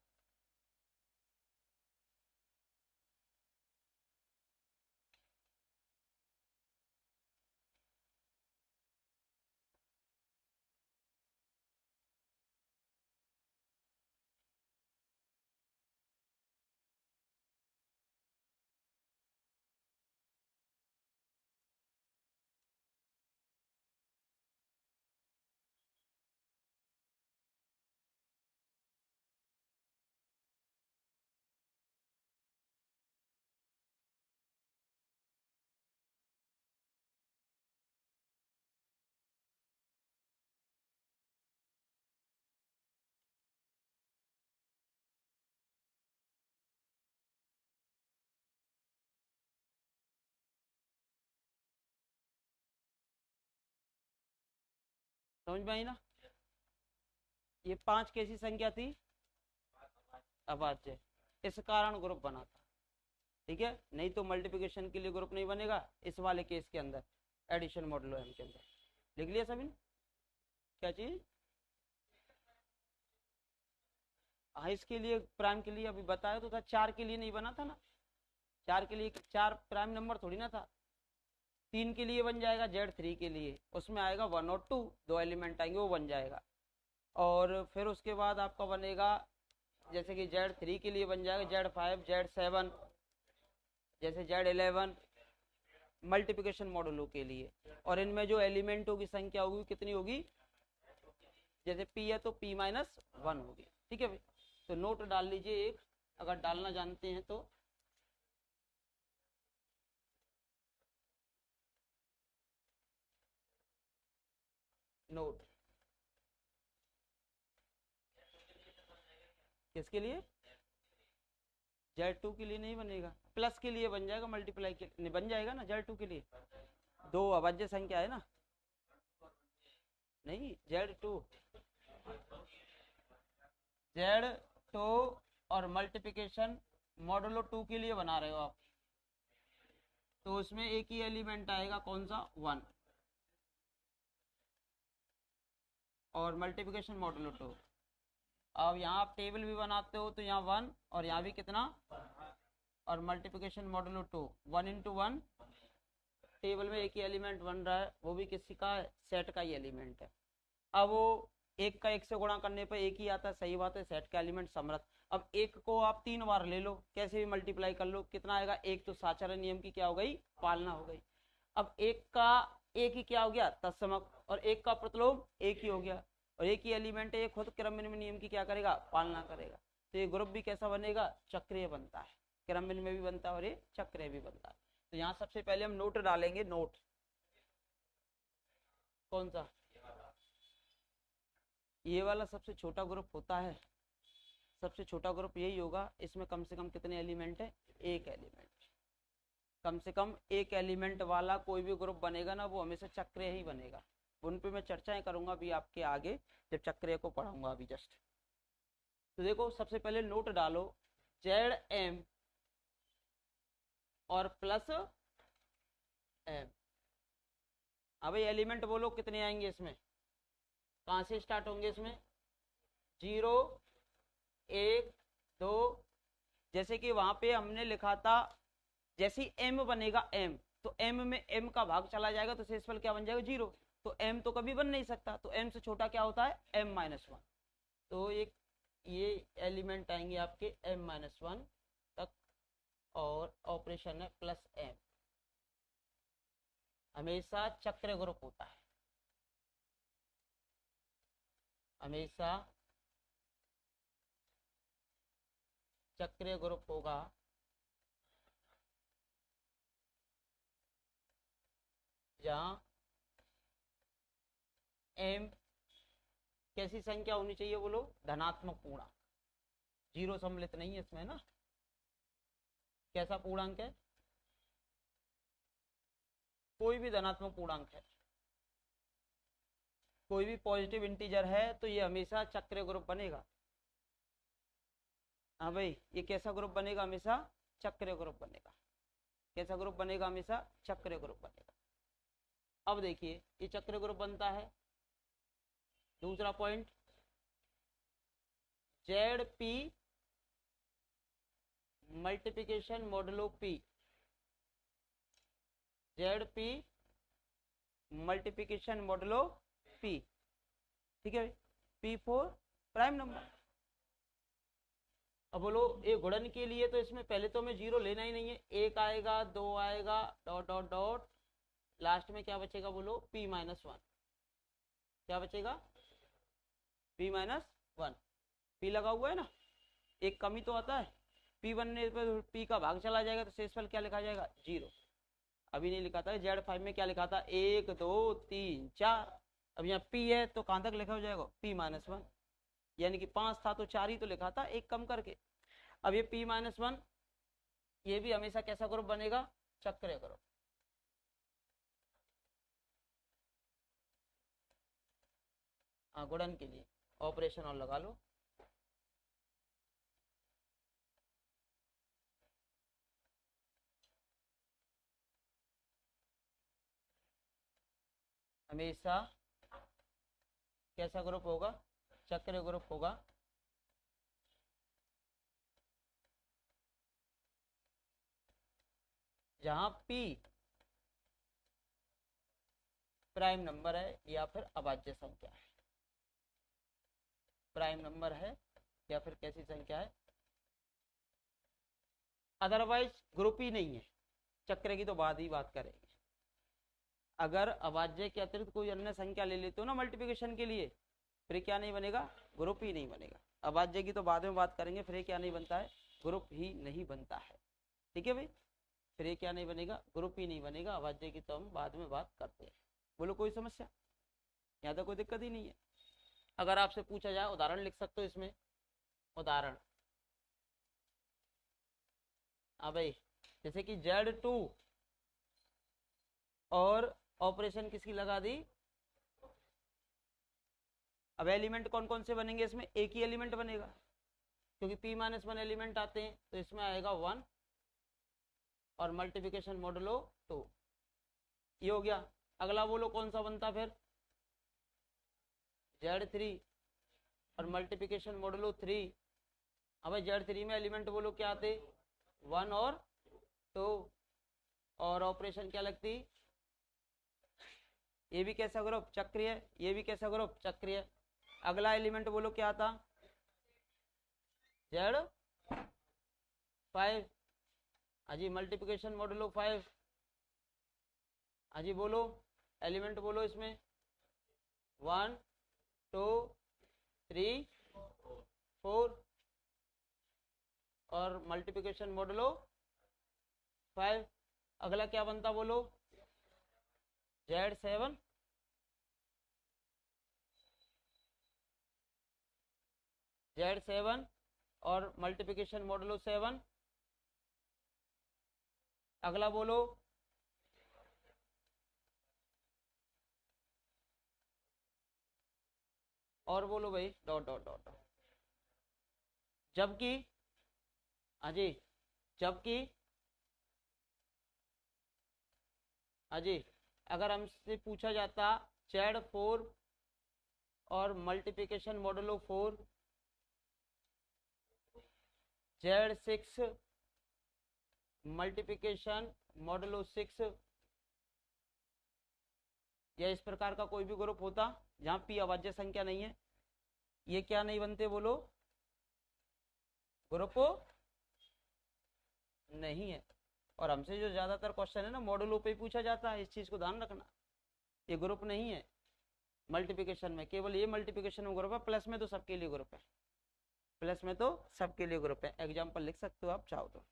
समझ में आई ना। ये पांच कैसी संख्या थी, अभाज्य, इस कारण ग्रुप बना था, ठीक है। नहीं तो मल्टीप्लिकेशन के लिए ग्रुप नहीं बनेगा, इस वाले केस के अंदर, एडिशन मॉडुलो एम के अंदर। लिख लिया सभी ने, क्या चीज। हाँ, इसके लिए प्राइम के लिए अभी बताया तो था, चार के लिए नहीं बना था ना, चार के लिए, चार प्राइम नंबर थोड़ी ना था। तीन के लिए बन जाएगा, Z3 के लिए उसमें आएगा 1 और 2, दो एलिमेंट आएंगे, वो बन जाएगा। और फिर उसके बाद आपका बनेगा, जैसे कि Z3 के लिए बन जाएगा Z5, Z7, जैसे Z11 मल्टीप्लिकेशन मॉडुलो के लिए। और इनमें जो एलिमेंटों की संख्या होगी कितनी होगी, जैसे P है तो P-1 होगी, ठीक है भाई। तो नोट डाल लीजिए एक, अगर डालना जानते हैं तो। नोट किसके लिए, Z2 के लिए नहीं बनेगा, प्लस के लिए बन जाएगा, मल्टीप्लाई के नहीं बन जाएगा ना, Z2 के लिए दो अभाज्य संख्या है ना, नहीं Z2, Z2 और मल्टीप्लिकेशन मॉडुलो 2 के लिए बना रहे हो आप, तो उसमें एक ही एलिमेंट आएगा, कौन सा, 1, और मल्टीप्लिकेशन मॉडुलो 2। अब यहाँ आप टेबल भी बनाते हो तो यहाँ 1 और यहाँ भी कितना, और मल्टीप्लिकेशन मॉडुलो 2, 1 इंटू 1, टेबल में एक ही एलिमेंट बन रहा है, वो भी किसी का, सेट का ही एलिमेंट है। अब वो एक का एक से गुणा करने पर एक ही आता है, सही बात है, सेट का एलिमेंट समर्थ। अब एक को आप तीन बार ले लो, कैसे भी मल्टीप्लाई कर लो, कितना आएगा, एक, तो साचारण नियम की क्या हो गई, पालना हो गई। अब एक का एक ही क्या हो गया, तत्समक, और एक का प्रतिलोम एक ही हो गया, और एक ही एलिमेंट है, ये खुद क्रम विनिमय नियम की क्या करेगा, पालना करेगा। तो ये ग्रुप भी कैसा बनेगा, चक्रीय बनता है, क्रम विनिमय भी बनता है और ये चक्रीय भी बनता है। तो यहाँ सबसे पहले हम नोट डालेंगे, नोट कौन सा, ये वाला सबसे छोटा ग्रुप होता है, सबसे छोटा ग्रुप यही होगा। इसमें कम से कम कितने एलिमेंट है, एक एलिमेंट, कम से कम एक एलिमेंट वाला कोई भी ग्रुप बनेगा ना, वो हमेशा चक्रीय ही बनेगा, उन पे मैं चर्चाएं करूंगा अभी आपके आगे जब चक्रिय को पढ़ाऊंगा अभी जस्ट। तो देखो सबसे पहले नोट डालो जेड एम और प्लस एम। अब ये एलिमेंट बोलो कितने आएंगे इसमें, कहाँ से स्टार्ट होंगे इसमें, 0 1 2। जैसे कि वहां पे हमने लिखा था जैसे ही एम बनेगा एम, तो एम में एम का भाग चला जाएगा तो शेषफल क्या बन जाएगा 0। तो एम तो कभी बन नहीं सकता, तो एम से छोटा क्या होता है m-1। तो ये एलिमेंट आएंगे आपके m-1 तक, और ऑपरेशन है प्लस एम। हमेशा चक्र ग्रुप होता है, हमेशा चक्रीय ग्रुप होगा जहां m कैसी संख्या होनी चाहिए बोलो, धनात्मक पूर्णांक, 0 सम्मिलित नहीं है इसमें ना। कैसा पूर्णांक है, कोई भी धनात्मक पूर्णांक है, कोई भी पॉजिटिव इंटीजर है तो ये हमेशा चक्रीय ग्रुप बनेगा। हाँ भाई, ये कैसा ग्रुप बनेगा, हमेशा चक्रीय ग्रुप बनेगा। कैसा ग्रुप बनेगा, हमेशा चक्रीय ग्रुप बनेगा। अब देखिए ये चक्रीय ग्रुप बनता है। दूसरा point, Z P multiplication modulo P, Z P multiplication modulo P, ठीक है, पी फॉर प्राइम नंबर। अब बोलो ये गुणन के लिए तो इसमें पहले तो हमें 0 लेना ही नहीं है, 1 आएगा 2 आएगा डॉट डॉट डॉट, लास्ट में क्या बचेगा बोलो p-1। क्या बचेगा p-1, p लगा हुआ है ना, एक कमी तो आता है, p बनने पर p का भाग चला जाएगा तो शेषफल क्या लिखा जाएगा 0। अभी नहीं लिखा था Z5 में, क्या लिखा था 1 2 3 4। अब यहाँ p है तो कहां तक लिखा हो जाएगा p-1, यानी कि 5 था तो 4 ही तो लिखा था, एक कम करके। अब ये p-1 ये भी हमेशा कैसा ग्रुप बनेगा, चक्रीय ग्रुप। हाँ गुणन के लिए ऑपरेशन और लगा लो। हमेशा कैसा ग्रुप होगा, चक्रीय ग्रुप होगा। जहां p प्राइम नंबर है या फिर अभाज्य संख्या है, प्राइम नंबर है या फिर कैसी संख्या है, अदरवाइज ग्रुप ही नहीं है। चक्र की तो बाद ही बात करेंगे। अगर अभाज्य के अतिरिक्त कोई अन्य संख्या ले लेते हो ना मल्टीप्लिकेशन के लिए, फिर क्या नहीं बनेगा, ग्रुप ही नहीं बनेगा। अभाज्य की तो बाद में बात करेंगे, फिर क्या नहीं बनता है, ग्रुप ही नहीं बनता है। ठीक है भाई, फिर ये क्या नहीं बनेगा, ग्रुप ही नहीं बनेगा। अभाज्य की तो हम बाद में बात करते हैं। बोलो कोई समस्या, यहाँ तो कोई दिक्कत ही नहीं है। अगर आपसे पूछा जाए, उदाहरण लिख सकते हो इसमें, उदाहरण। हाँ भाई, जैसे कि Z2 और ऑपरेशन किसकी लगा दी। अब एलिमेंट कौन कौन से बनेंगे इसमें, एक ही एलिमेंट बनेगा, क्योंकि p-1 एलिमेंट आते हैं, तो इसमें आएगा 1 और मल्टीप्लिकेशन मॉडुलो 2। ये हो गया। अगला बोलो कौन सा बनता फिर, Z3 और मल्टीप्लिकेशन मॉडुलो 3। अब Z3 में एलिमेंट बोलो क्या आते, 1 और 2, और ऑपरेशन क्या लगती, ये भी कैसा ग्रुप, चक्रीय, ये भी कैसा ग्रुप, चक्रीय। अगला एलिमेंट बोलो क्या था, Z5। अजी मल्टीप्लिकेशन मॉडुलो 5। अजी बोलो एलिमेंट बोलो इसमें, 1 2 3 4 और मल्टीप्लिकेशन मॉडुलो 5। अगला क्या बनता बोलो, Z7। Z7 और मल्टीप्लिकेशन मॉडुलो 7। अगला बोलो और बोलो भाई डॉट डॉट डॉट। जबकि अजय, जबकि अजय अगर हमसे पूछा जाता Z4 और multiplication modulo 4, Z6 multiplication modulo 6, या इस प्रकार का कोई भी ग्रुप होता जहां पी अभाज्य संख्या नहीं है, ये क्या नहीं बनते बोलो, ग्रुप नहीं है। और हमसे जो ज्यादातर क्वेश्चन है ना मॉडुलो पे पूछा जाता है, इस चीज को ध्यान रखना, ये ग्रुप नहीं है मल्टीप्लिकेशन में, केवल ये मल्टीप्लिकेशन में ग्रुप है, प्लस में तो सबके लिए ग्रुप है, प्लस में तो सबके लिए ग्रुप है। एग्जाम्पल लिख सकते हो आप चाहो तो।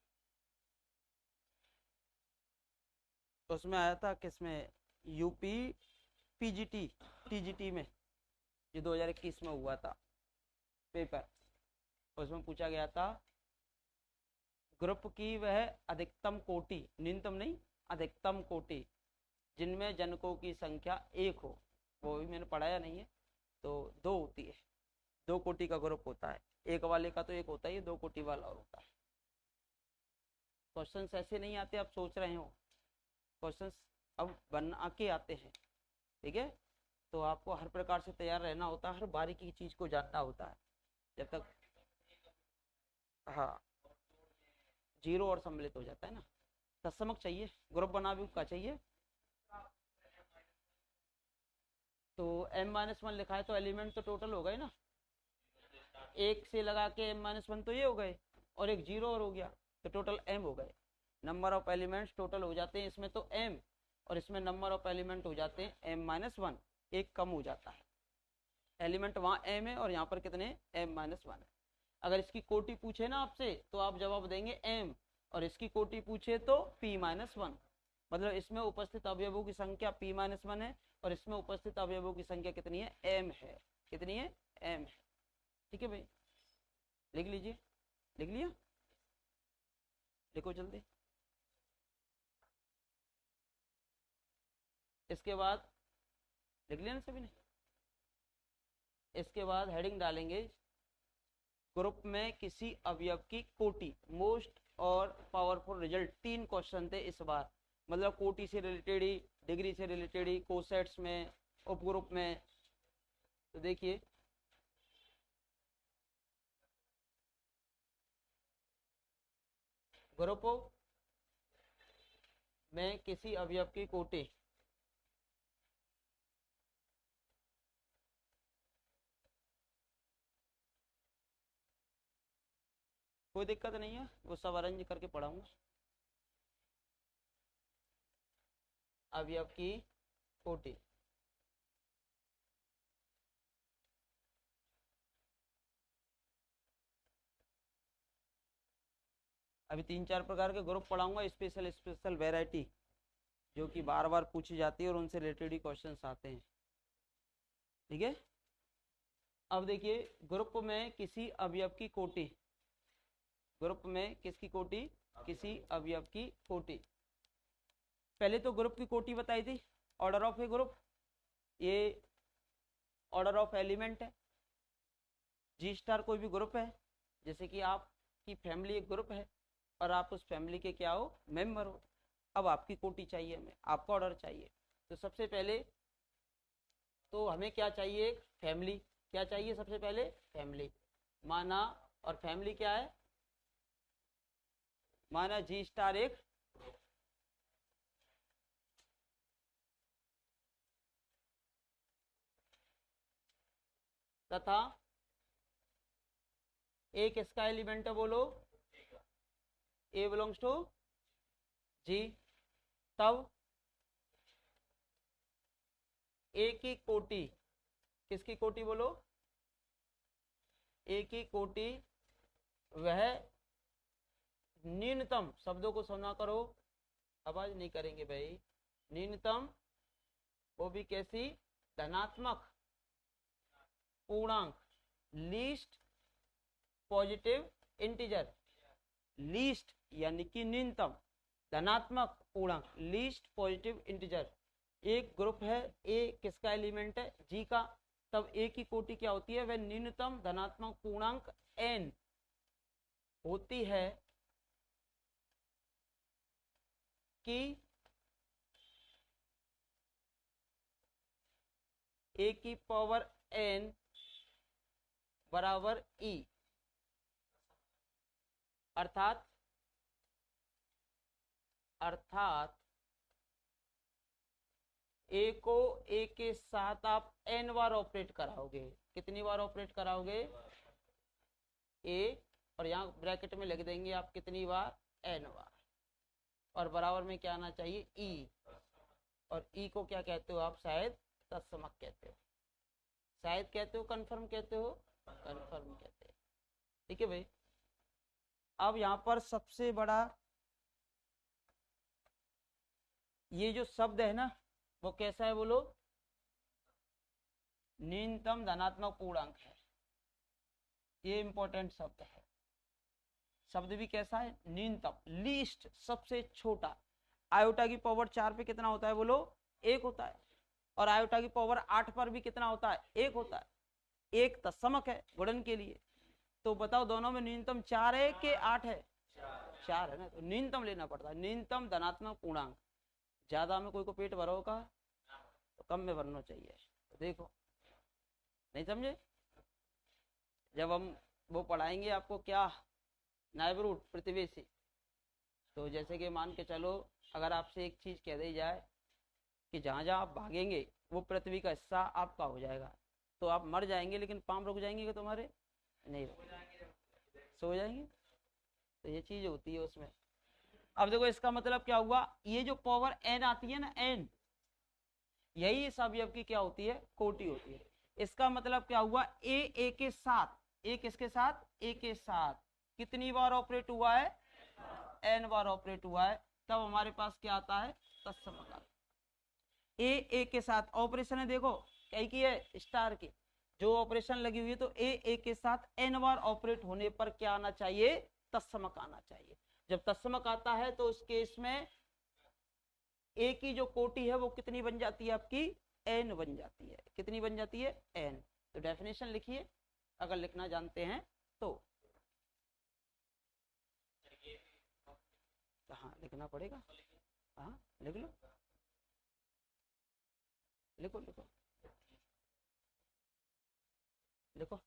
उसमें आया था किसमें, यूपी पीजीटी टीजीटी में, जो 2021 में हुआ था पेपर, उसमें पूछा गया था ग्रुप की वह अधिकतम कोटि, न्यूनतम नहीं अधिकतम कोटि, जिनमें जनकों की संख्या 1 हो, वो भी मैंने पढ़ाया नहीं है, तो 2 होती है, 2 कोटि का ग्रुप होता है, एक वाले का तो 1 होता है, 2 कोटि वाला और होता है। क्वेश्चंस ऐसे नहीं आते आप सोच रहे हो, क्वेश्चंस अब बना के आते हैं, ठीक है। तो आपको हर प्रकार से तैयार रहना होता है, हर बारीकी की चीज को जानना होता है, जब तक हाँ जीरो और सम्मिलित हो जाता है ना। तत्समक चाहिए, ग्रुप बना भी का चाहिए, तो m-1 लिखा है तो एलिमेंट तो टोटल हो गए ना, 1 से लगा के m-1 तो ये हो गए, और एक 0 और हो गया, तो टोटल m हो गए। नंबर ऑफ एलिमेंट्स टोटल हो जाते हैं इसमें तो m, और इसमें नंबर ऑफ एलिमेंट हो जाते हैं m-1, एक कम हो जाता है, एलिमेंट वहां m है और यहाँ पर कितने m-1 है। अगर इसकी कोटि पूछे ना आपसे तो आप जवाब देंगे m, और इसकी कोटि पूछे तो p-1, मतलब इसमें उपस्थित अवयवों की संख्या p-1 है, और इसमें उपस्थित अवयवों की संख्या कितनी है, m है, कितनी है, m है। ठीक है भाई, लिख लीजिए, लिख लिया, लिखो जल्दी। इसके बाद लिख लिया ना सभी ने, इसके बाद हेडिंग डालेंगे ग्रुप में किसी अवयव की कोटि, मोस्ट और पावरफुल रिजल्ट। 3 क्वेश्चन थे इस बार, मतलब कोटि से रिलेटेड ही, डिग्री से रिलेटेड ही, कोसेट्स में, उपग्रुप में। तो देखिए ग्रुप में किसी अवयव की कोटि, कोई दिक्कत नहीं है, वो सब अरेंज करके पढ़ाऊंगा। अवयव की कोटि, अभी 3-4 प्रकार के ग्रुप पढ़ाऊंगा, स्पेशल स्पेशल वेराइटी, जो कि बार बार पूछी जाती है और उनसे रिलेटेड ही क्वेश्चन आते हैं, ठीक है। अब देखिए ग्रुप में किसी अवयव की कोटि, ग्रुप में किसकी कोटि, किसी अवयव की कोटि। पहले तो ग्रुप की कोटि बताई थी, ऑर्डर ऑफ ए ग्रुप, ये ऑर्डर ऑफ एलिमेंट है। जी स्टार कोई भी ग्रुप है, जैसे कि आपकी फैमिली एक ग्रुप है और आप उस फैमिली के क्या हो, मेंबर हो। अब आपकी कोटि चाहिए हमें, आपका ऑर्डर चाहिए, तो सबसे पहले तो हमें क्या चाहिए, एक फैमिली, क्या चाहिए सबसे पहले, फैमिली माना, और फैमिली क्या है, माना जी स्टार एक, तथा एक इसका एलिमेंट है, बोलो ए बिलोंग्स टू जी, तब ए की कोटि, किसकी कोटि बोलो, ए की कोटि वह न्यूनतम, शब्दों को सुना करो, आवाज नहीं करेंगे भाई, न्यूनतम, वो भी कैसी, धनात्मक पूर्णांक, लीस्ट पॉजिटिव इंटीजर, लीस्ट यानी कि न्यूनतम, धनात्मक पूर्णांक, लीस्ट पॉजिटिव इंटीजर। एक ग्रुप है, ए किसका एलिमेंट है, जी का, तब ए की कोटि क्या होती है, वह न्यूनतम धनात्मक पूर्णांक n होती है कि ए की पावर n बराबर e, अर्थात ए को ए के साथ आप n बार ऑपरेट कराओगे। कितनी बार ऑपरेट कराओगे, ए, और यहाँ ब्रैकेट में लिख देंगे आप कितनी बार, n बार, और बराबर में क्या आना चाहिए, ई, और ई को क्या कहते हो आप, शायद तत्समक कहते हो, शायद कहते हो, कंफर्म कहते हो, कंफर्म कहते हो। ठीक है भाई। अब यहाँ पर सबसे बड़ा ये जो शब्द है ना, वो कैसा है बोलो, न्यूनतम धनात्मक पूर्णांक है। ये इंपॉर्टेंट शब्द है। शब्द भी कैसा है, न्यूनतम, लीस्ट, सबसे छोटा। आयोटा की पावर 4 पे कितना होता है बोलो, 1 होता है, और आयोटा की पावर 8 पर भी कितना होता है, 1 होता है। एक तत्समक है गुणन के लिए। तो बताओ दोनों में न्यूनतम 4 है कि 8 है, 4 है ना, तो न्यूनतम लेना पड़ता है, न्यूनतम धनात्मक पूर्णांक। ज्यादा में कोई को पेट भरा होगा तो कम में भरना चाहिए। तो देखो, नहीं समझे, जब हम वो पढ़ाएंगे आपको क्या, नायब रूट प्रतिवेशी, तो जैसे कि मान के चलो अगर आपसे एक चीज कह दी जाए कि जहां जहां आप भागेंगे वो पृथ्वी का हिस्सा आपका हो जाएगा, तो आप मर जाएंगे, लेकिन पांव रुक जाएंगे कि तुम्हारे नहीं, सो जाएंगे। तो ये चीज होती है उसमें। अब देखो इसका मतलब क्या हुआ, ये जो पावर n आती है ना, n, यही इस अवयव की क्या होती है, कोटि होती है। इसका मतलब क्या हुआ, ए के साथ, ए किसके साथ, ए के साथ कितनी बार ऑपरेट हुआ है, n बार ऑपरेट हुआ है, तब हमारे पास क्या आता है, तत्समक। ए के साथ ऑपरेशन है, देखो क्या की है, स्टार की जो ऑपरेशन लगी हुई है, तो ए के साथ n बार ऑपरेट होने पर क्या आना चाहिए, तत्समक आना चाहिए। जब तत्समक आता है तो उस केस में ए की जो कोटि है वो कितनी बन जाती है आपकी, n बन जाती है। कितनी बन जाती है, n। तो डेफिनेशन लिखिए अगर लिखना जानते हैं तो। हाँ लिखना पड़ेगा, हाँ लिख लो, लिखो लिखो लिखो।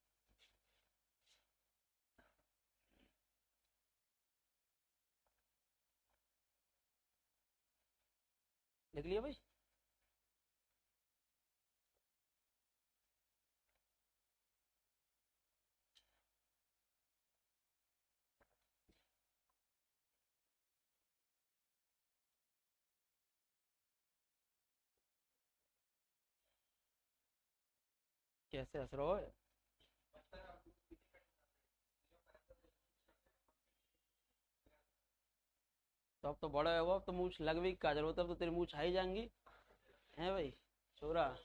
लिख लिया भाई। कैसे हंस रहे हो, तो अब तो बड़ा होगा, अब तो मूछ लग भी का जरूरत, अब तो तेरी मूछ आई जाएंगी, है भाई छोरा।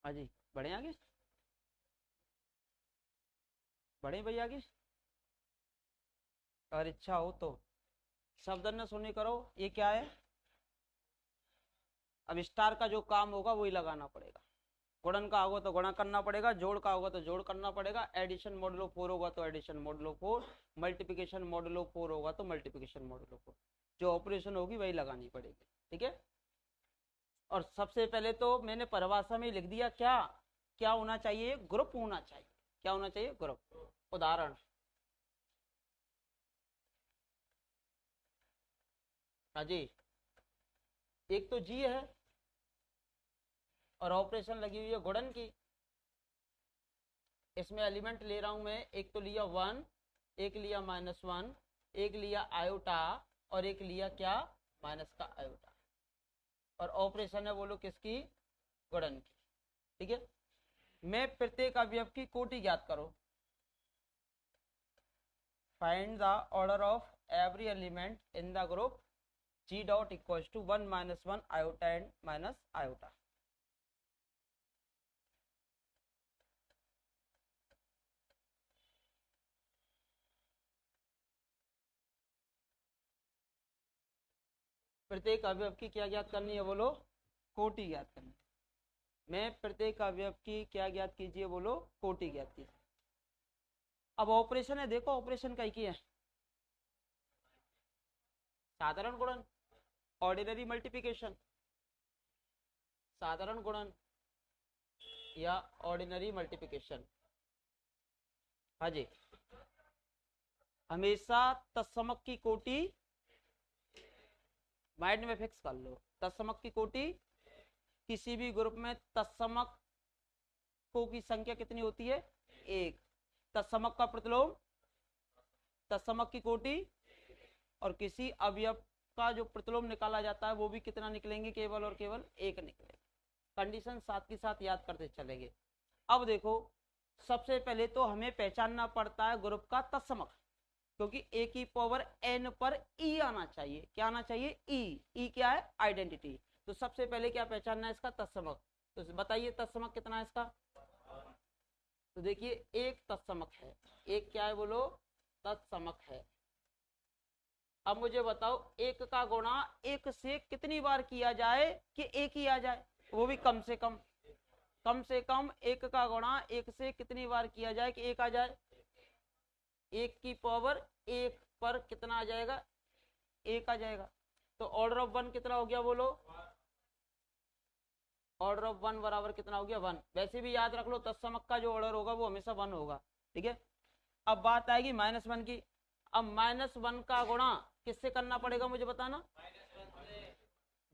हाँ जी, बढ़े आगे, बढ़े भाई आगे, अगर इच्छा हो तो। शब्द न सुनी करो, ये क्या है, अब स्टार का जो काम होगा वही लगाना पड़ेगा। गुणन का होगा तो गुणा करना पड़ेगा, जोड़ का होगा तो जोड़ करना पड़ेगा, एडिशन मॉडुलो 4 होगा तो एडिशन मॉडुलो 4, मल्टीप्लिकेशन मॉडुलो 4 होगा तो मल्टीप्लिकेशन मॉडुलो 4, जो ऑपरेशन होगी वही लगानी पड़ेगी। ठीक है। और सबसे पहले तो मैंने परिभाषा में लिख दिया, क्या क्या होना चाहिए, ग्रुप होना चाहिए। क्या होना चाहिए, ग्रुप। उदाहरण, हाँ जी, एक तो जी है और ऑपरेशन लगी हुई है गुणन की। इसमें एलिमेंट ले रहा हूं मैं, एक तो लिया 1, एक लिया -1, एक लिया आयोटा, और एक लिया क्या, माइनस का आयोटा, और ऑपरेशन है बोलो किसकी, गुणन की। ठीक है। मैं प्रत्येक अवयव की कोटि ज्ञात करो। Find the order of every element in the group G dot equals to 1 - 1 iota and minus iota. प्रत्येक अवयव की क्या ज्ञात करनी है बोलो? कोटि ज्ञात करनी है। मैं प्रत्येक अवयव की क्या ज्ञात कीजिए बोलो? कोटि ज्ञात कीजिए। अब ऑपरेशन है, देखो ऑपरेशन कई की है, साधारण गुणन, ऑर्डिनरी मल्टीप्लिकेशन, साधारण गुणन या ऑर्डिनरी मल्टीप्लिकेशन। हाँ जी, हमेशा तत्समक की कोटि माइंड में फिक्स कर लो, तत्समक की कोटि किसी भी ग्रुप में तत्समकों की संख्या कितनी होती है? एक। तत्समक का प्रतिलोम तत्समक की कोटि, और किसी अवयव का जो प्रतिलोम निकाला जाता है वो भी कितना निकलेंगे? केवल और केवल एक निकलेगा। कंडीशन साथ के साथ याद करते चलेंगे। अब देखो, सबसे पहले तो हमें पहचानना पड़ता है ग्रुप का तत्समक, क्योंकि a की पावर n पर e आना चाहिए। क्या आना चाहिए? e क्या है? आइडेंटिटी। तो सबसे पहले क्या पहचानना है? इसका तत्समक। तो बताइए तत्समक कितना है इसका? तो देखिए एक तत्समक है, एक क्या है बोलो? तत्समक है। अब मुझे बताओ एक का गुणा एक से कितनी बार किया जाए कि एक ही आ जाए, वो भी कम से कम। कम से कम एक का गुणा एक से कितनी बार किया जाए कि एक आ जाए? एक की पावर एक पर कितना आ जाएगा? एक आ जाएगा। तो ऑर्डर ऑफ वन कितना हो गया बोलो? ऑर्डर ऑफ वन बराबर कितना हो गया? वन। वैसे भी याद रख लो तत्समक का जो ऑर्डर होगा वो हमेशा वन होगा। ठीक है, अब बात आएगी माइनस वन की। अब माइनस वन का गुणा किससे करना पड़ेगा मुझे बताना?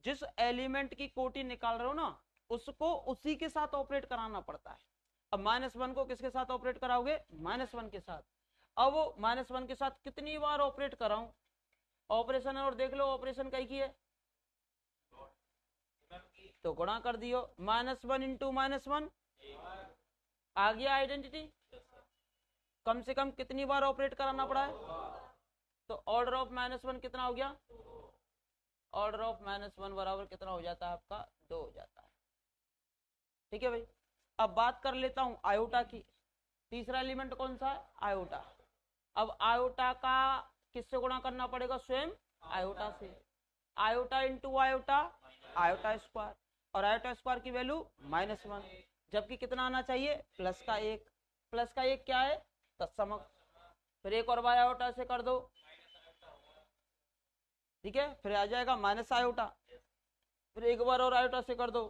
जिस एलिमेंट की कोटि निकाल रहे हो ना उसको उसी के साथ ऑपरेट कराना पड़ता है। अब माइनस वन को किसके साथ ऑपरेट कराओगे? माइनस वन के साथ। अब वो माइनस वन के साथ कितनी बार ऑपरेट कराऊं? ऑपरेशन और देख लो ऑपरेशन कई की है, तो गुणा कर दियो। Minus one into minus one आ गया आइडेंटिटी। कम से कम कितनी बार ऑपरेट कराना पड़ा है? तो ऑर्डर ऑफ माइनस वन कितना हो गया? ऑर्डर ऑफ माइनस वन बराबर कितना हो जाता है आपका? 2 हो जाता है। ठीक है भाई, अब बात कर लेता हूं आयोटा की। तीसरा एलिमेंट कौन सा है? आयोटा। अब आयोटा का किससे गुणा करना पड़ेगा? स्वयं आयोटा से। Iota into iota, iota square, और आयोटा स्क्वायर की वैल्यू माइनस वन, जबकि कितना आना चाहिए? प्लस का एक। प्लस का एक क्या है? तत्समक। फिर एक और बार आयोटा से कर दो, ठीक है, फिर आ जाएगा माइनस आयोटा। फिर एक बार और आयोटा से कर दो,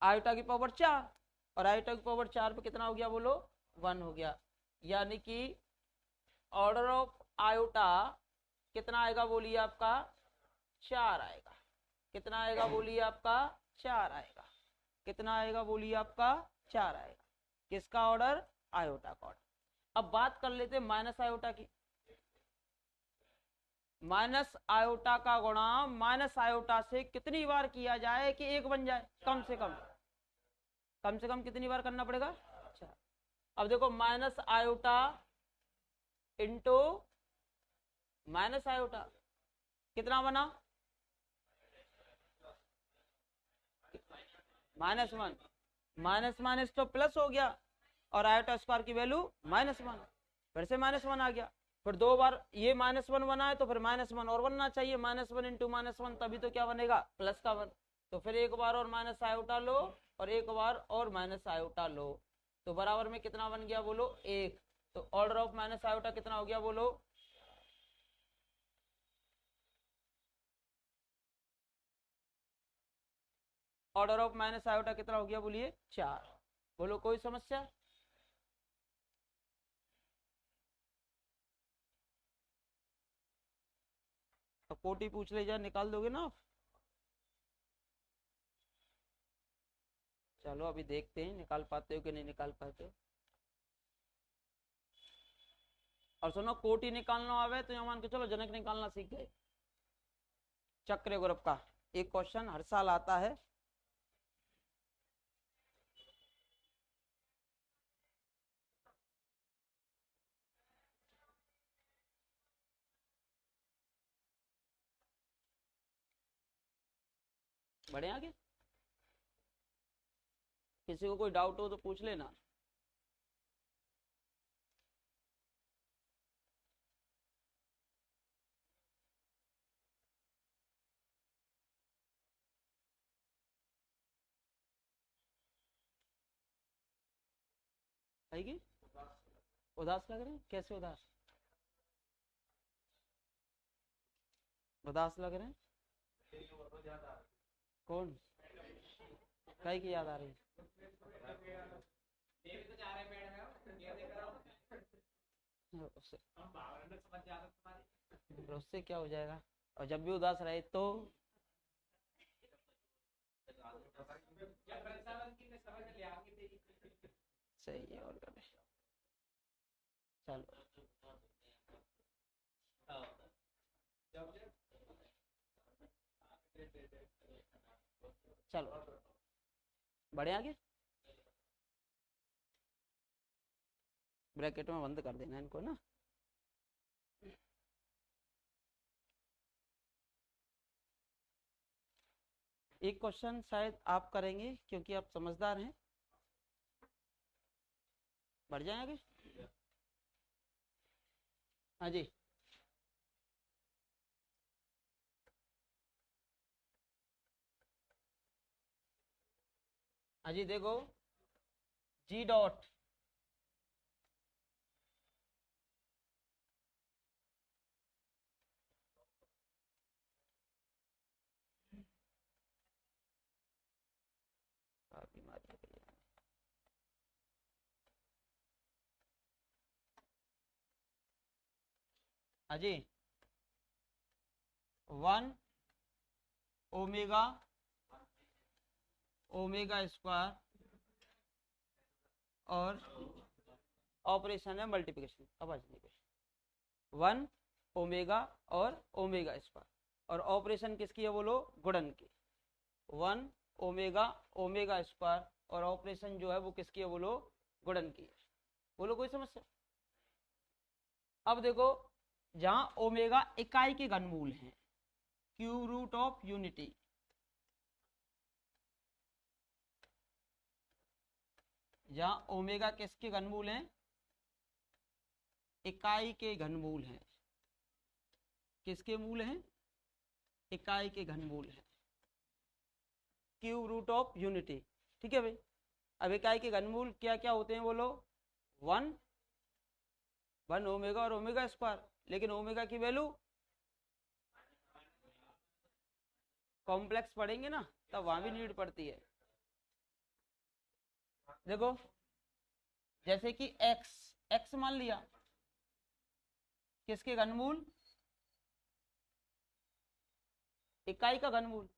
आयोटा की पावर 4, और आयोटा की पावर 4 पे कितना हो गया बोलो? 1 हो गया। यानी कि ऑर्डर ऑफ आयोटा कितना आएगा बोलिए आपका? 4 आएगा। कितना आएगा बोलिए आपका? 4 आएगा। कितना आएगा बोलिए आपका? 4 आएगा। किसका ऑर्डर? आयोटा का ऑर्डर। अब बात कर लेते हैं माइनस आयोटा की। माइनस आयोटा का गुणा माइनस आयोटा से कितनी बार किया जाए कि एक बन जाए? कम से कम। कम से कम कितनी बार करना पड़ेगा? अच्छा, अब देखो minus iota into minus iota कितना बना? Minus one. माइनस माइनस तो प्लस हो गया, और आयोटा स्क्वायर की वैल्यू माइनस वन, फिर से माइनस वन आ गया। फिर दो बार ये माइनस वन बना है तो फिर माइनस वन और बनना चाहिए, minus one into minus one, तभी तो क्या बनेगा? प्लस का वन। तो फिर एक बार और माइनस आयोटा लो और एक बार और माइनस आयोटा लो, तो बराबर में कितना बन गया बोलो? एक। तो ऑर्डर ऑफ माइनस आयोटा कितना हो गया बोलो? ऑर्डर ऑफ माइनस आयोटा कितना हो गया बोलिए? 4। बोलो कोई समस्या? तो कोटि पूछ ले जाए निकाल दोगे ना आप? चलो अभी देखते हैं निकाल पाते हो कि नहीं निकाल पाते हो। और सुनो, कोटि निकालना आवे तो यहाँ मान के चलो जनक निकालना सीख गए। चक्र ग्रुप का एक क्वेश्चन हर साल आता है। बढ़े आगे? किसी को कोई डाउट हो तो पूछ लेना। आएगी? उदास लग रहे हैं? कैसे उदास? उदास लग रहे हैं? कौन? कई की याद आ रही है? उससे उससे क्या हो जाएगा? और जब भी उदास रहे तो सही है। और कर चलो चलो बढ़े आगे। ब्रैकेट में बंद कर देना इनको ना। एक क्वेश्चन शायद आप करेंगे क्योंकि आप समझदार हैं। बढ़ जाए आगे। हाँ जी। हाँ जी देखो, जी डॉट बीमारी हो गई। हाँ जी, 1 ओमेगा ओमेगा स्क्वायर और ऑपरेशन है मल्टीप्लिकेशन। अब आ जाइए, 1 ओमेगा और ओमेगा स्क्वायर और ऑपरेशन किसकी है बोलो? गुणन की। 1 ओमेगा ओमेगा स्क्वायर और ऑपरेशन जो है वो किसकी है बोलो? गुणन की। बोलो कोई समस्या? अब देखो, जहां ओमेगा इकाई के घनमूल हैं, क्यूब रूट ऑफ यूनिटी, जहां ओमेगा किसके घनमूल हैं? इकाई के घनमूल हैं। किसके मूल हैं? इकाई के घनमूल हैं, क्यूब रूट ऑफ यूनिटी। ठीक है भाई। अब इकाई के घनमूल क्या क्या होते हैं बोलो? 1 ओमेगा और ओमेगा स्क्वायर। लेकिन ओमेगा की वैल्यू कॉम्प्लेक्स पढ़ेंगे ना, तब वहां भी नीड पड़ती है। देखो, जैसे कि x x मान लिया, किसके घनमूल? इकाई का घनमूल।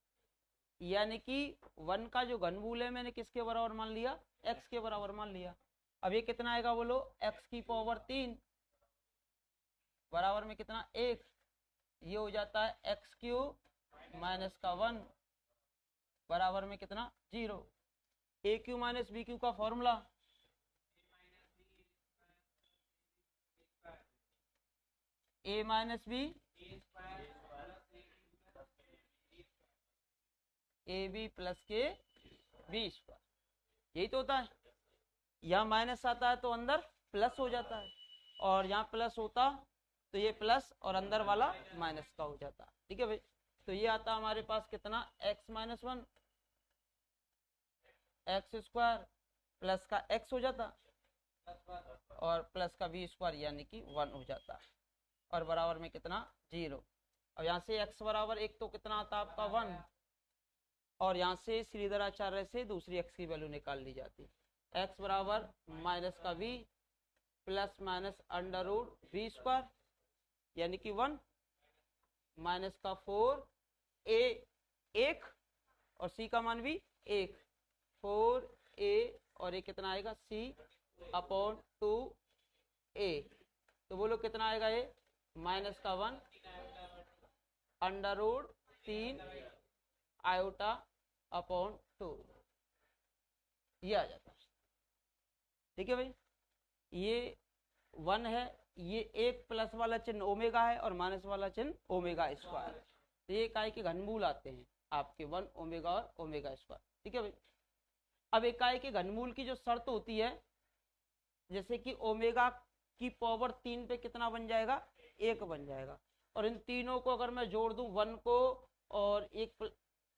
यानी कि 1 का जो घनमूल है मैंने किसके बराबर मान लिया? x के बराबर मान लिया। अब ये कितना आएगा बोलो? x की पावर 3 बराबर में कितना? 1। ये हो जाता है एक्स क्यूब माइनस का 1 बराबर में कितना? 0। A Q minus B Q का formula A minus B A B plus के बी स्क्वायर। यही तो होता है। यहाँ माइनस आता है तो अंदर प्लस हो जाता है, और यहाँ प्लस होता तो ये प्लस और अंदर वाला माइनस का हो जाता। ठीक है भाई। तो ये आता हमारे पास कितना? x minus 1 x square plus का x हो जाता और प्लस का बी स्क्वायर यानी कि 1 हो जाता और बराबर में कितना? 0। और यहाँ से x बराबर 1 तो कितना आता आपका? 1। और यहाँ से श्रीधराचार्य से दूसरी x की वैल्यू निकाल ली जाती। x बराबर माइनस का v plus minus under root v square यानी कि 1 माइनस का 4a 1 और c का मान भी 1, 4a और ये कितना आएगा? c upon 2a। तो बोलो कितना आएगा? ये माइनस का 1 अंडर रूट 3 आयोटा अपॉन 2, ये आ जाता है। ठीक है भाई। ये 1 है, ये एक प्लस वाला चिन्ह ओमेगा है और माइनस वाला चिन्ह ओमेगा स्क्वायर। तो ये इकाई के घनमूल आते हैं। आपके 1 ओमेगा और ओमेगा स्क्वायर। ठीक है भाई। अब इकाई के घनमूल की जो शर्त होती है, जैसे कि ओमेगा की पावर 3 पे कितना बन जाएगा, 1 बन जाएगा। और इन तीनों को अगर मैं जोड़ दूं, 1 को और 1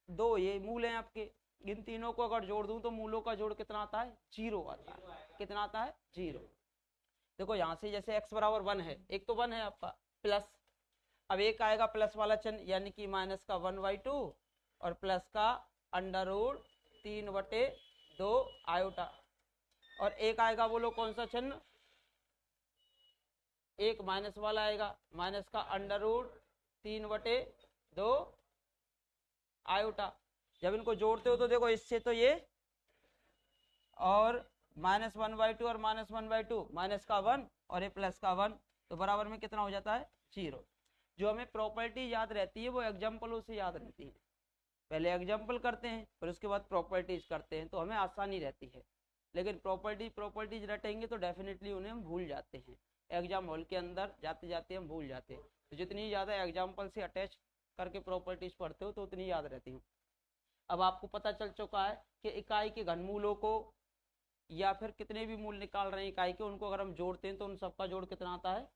2 ये मूल हैं आपके, इन तीनों को अगर जोड़ दूं तो मूलों का जोड़ कितना आता है, 0 आता है। कितना आता है, 0। देखो यहाँ से जैसे x बराबर 1 है, एक तो 1 है आपका, प्लस अब एक आएगा प्लस वाला चिन्ह, यानी कि माइनस का 1/2 और प्लस का अंडर रूट 3/2 आयोटा। और एक आएगा बोलो कौन सा चिन्ह, एक माइनस वाला आएगा, माइनस का अंडर रूट 3/2 आयोटा। जब इनको जोड़ते हो तो देखो इससे तो ये और -1/2 और -1/2 माइनस का 1 और ये प्लस का 1, तो बराबर में कितना हो जाता है, 0। जो हमें प्रॉपर्टी याद रहती है वो एग्जाम्पलों से याद रहती है। पहले एग्जाम्पल करते हैं फिर उसके बाद प्रॉपर्टीज करते हैं, तो हमें आसानी रहती है। लेकिन प्रॉपर्टीज रटेंगे तो डेफिनेटली उन्हें हम भूल जाते हैं, एग्जाम हॉल के अंदर जाते जाते हम भूल जाते हैं। तो जितनी ज़्यादा एग्जाम्पल से अटैच करके प्रॉपर्टीज पढ़ते हो तो उतनी याद रहती हैं। अब आपको पता चल चुका है कि इकाई के घनमूलों को या फिर कितने भी मूल निकाल रहे हैं इकाई के, उनको अगर हम जोड़ते हैं तो उन सबका जोड़ कितना आता है,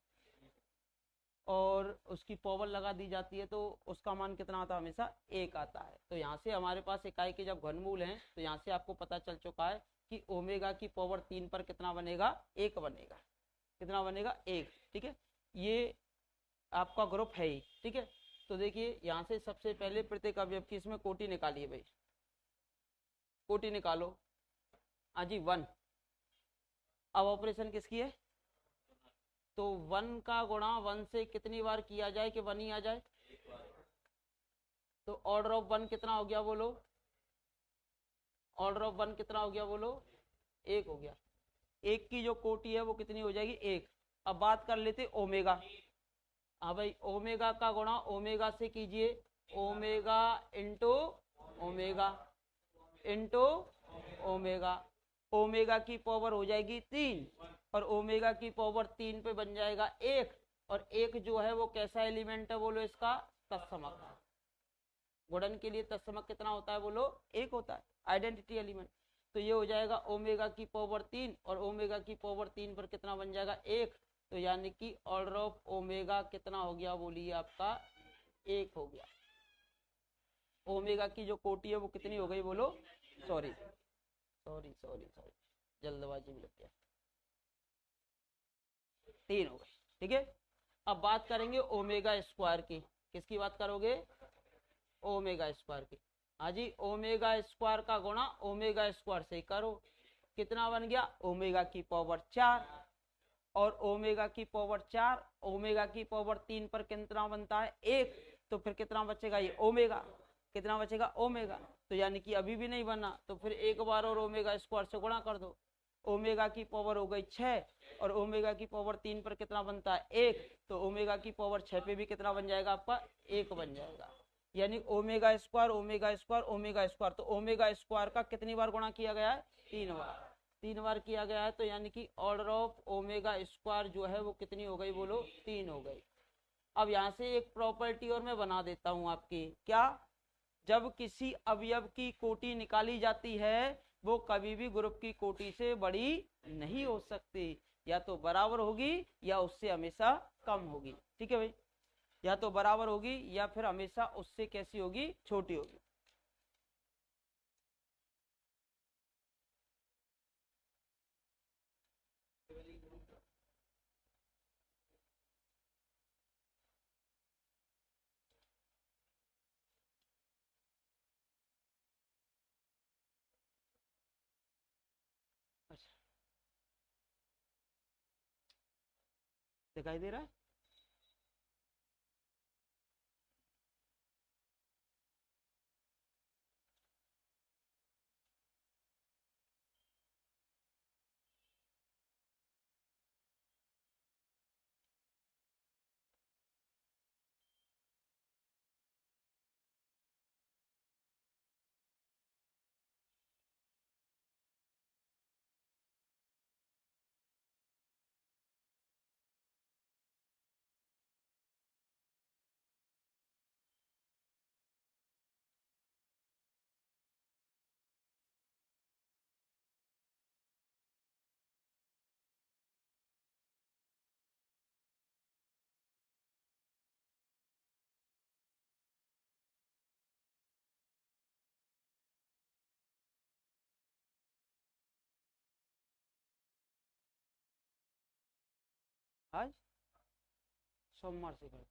और उसकी पावर लगा दी जाती है तो उसका मान कितना आता है, हमेशा 1 आता है। तो यहाँ से हमारे पास इकाई के जब घनमूल हैं तो यहाँ से आपको पता चल चुका है कि ओमेगा की पावर 3 पर कितना बनेगा, 1 बनेगा। कितना बनेगा, 1। ठीक है, ये आपका ग्रुप है ही। ठीक है, तो देखिए यहाँ से सबसे पहले प्रत्येक अवयव की इसमें कोटि निकालिए भाई, कोटि निकालो। हाँ जी 1। अब ऑपरेशन किसकी है, तो 1 का गुणा 1 से कितनी बार किया जाए कि 1 ही आ जाए, तो ऑर्डर ऑफ 1 कितना हो गया बोलो, ऑर्डर ऑफ 1 कितना हो गया बोलो, 1 हो गया। 1 की जो कोटि है वो कितनी हो जाएगी, 1। अब बात कर लेते ओमेगा। हाँ भाई, ओमेगा का गुणा ओमेगा से कीजिए, omega into omega into omega. Omega की पावर हो जाएगी 3 और ओमेगा की पावर 3 पे बन जाएगा 1। और 1 जो है वो कैसा एलिमेंट है बोलो, इसका तत्समक। गुणन के लिए तत्समक कितना होता है बोलो, 1 होता है, आइडेंटिटी एलिमेंट। तो ये हो जाएगा ओमेगा की पावर 3 और ओमेगा की पावर 3 पर कितना बन जाएगा, 1। तो यानी कि ऑर्डर ऑफ ओमेगा कितना हो गया बोलिए, आपका 1 हो गया। ओमेगा की जो कोटि है वो कितनी हो गई बोलो, सॉरी सॉरी सॉरी सॉरी जल्दबाजी में लग गया, 3 हो गई। ठीक है, अब बात करेंगे ओमेगा स्क्वायर की। किसकी बात करोगे, ओमेगा स्क्वायर की। हाँ जी, ओमेगा स्क्वायर का गुणा ओमेगा स्क्वायर से करो, कितना बन गया, ओमेगा की पावर 4 और ओमेगा की पावर 4, ओमेगा की पावर 3 पर कितना बनता है, 1। तो फिर कितना बचेगा, ये ओमेगा, कितना बचेगा, ओमेगा। तो यानी कि अभी भी नहीं बना, तो फिर एक बार और ओमेगा स्क्वायर से गुणा कर दो। ओमेगा की पावर हो गई 6 और ओमेगा की पावर 3 पर कितना बनता है, 1। तो ओमेगा की पावर 6 पे भी कितना बन जाएगा आपका, 1 बन जाएगा। यानी omega square omega square omega square, तो ओमेगा स्क्वायर का कितनी बार गुणा किया गया है, 3 बार। 3 बार किया गया है, तो यानी कि ऑर्डर ऑफ ओमेगा स्क्वायर जो है वो कितनी हो गई बोलो, 3 हो गई। अब यहाँ से एक प्रॉपर्टी और मैं बना देता हूँ आपकी, क्या, जब किसी अवयव की कोटि निकाली जाती है वो कभी भी ग्रुप की कोटि से बड़ी नहीं हो सकती, या तो बराबर होगी या उससे हमेशा कम होगी। ठीक है भाई, या तो बराबर होगी या फिर हमेशा उससे कैसी होगी, छोटी होगी। अच्छा, दिखाई दे रहा है। आज सोमवार से कर,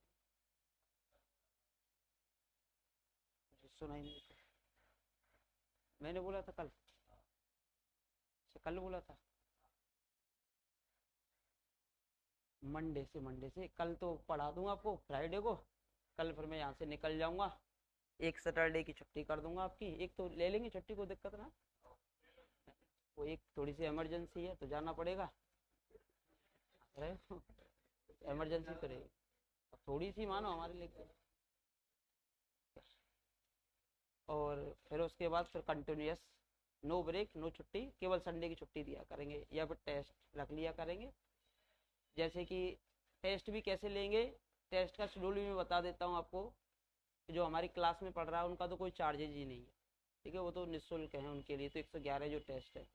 सुना ही नहीं, मैंने बोला था कल, कल बोला था मंडे से कल तो पढ़ा दूंगा आपको फ्राइडे को, कल फिर मैं यहाँ से निकल जाऊंगा, एक सैटरडे की छुट्टी कर दूंगा आपकी, एक तो ले लेंगे छुट्टी, को दिक्कत ना, वो एक थोड़ी सी इमरजेंसी है तो जाना पड़ेगा, इमरजेंसी तो रहेगी, थोड़ी सी मानो हमारे लिए, और फिर उसके बाद फिर कंटिन्यूस, नो ब्रेक नो छुट्टी, केवल संडे की छुट्टी दिया करेंगे, या फिर टेस्ट रख लिया करेंगे। जैसे कि टेस्ट भी कैसे लेंगे, टेस्ट का शेड्यूल भी मैं बता देता हूँ आपको, जो हमारी क्लास में पढ़ रहा है उनका तो कोई चार्जेज ही नहीं है, ठीक है, वो तो निःशुल्क है उनके लिए, तो 111 जो टेस्ट है,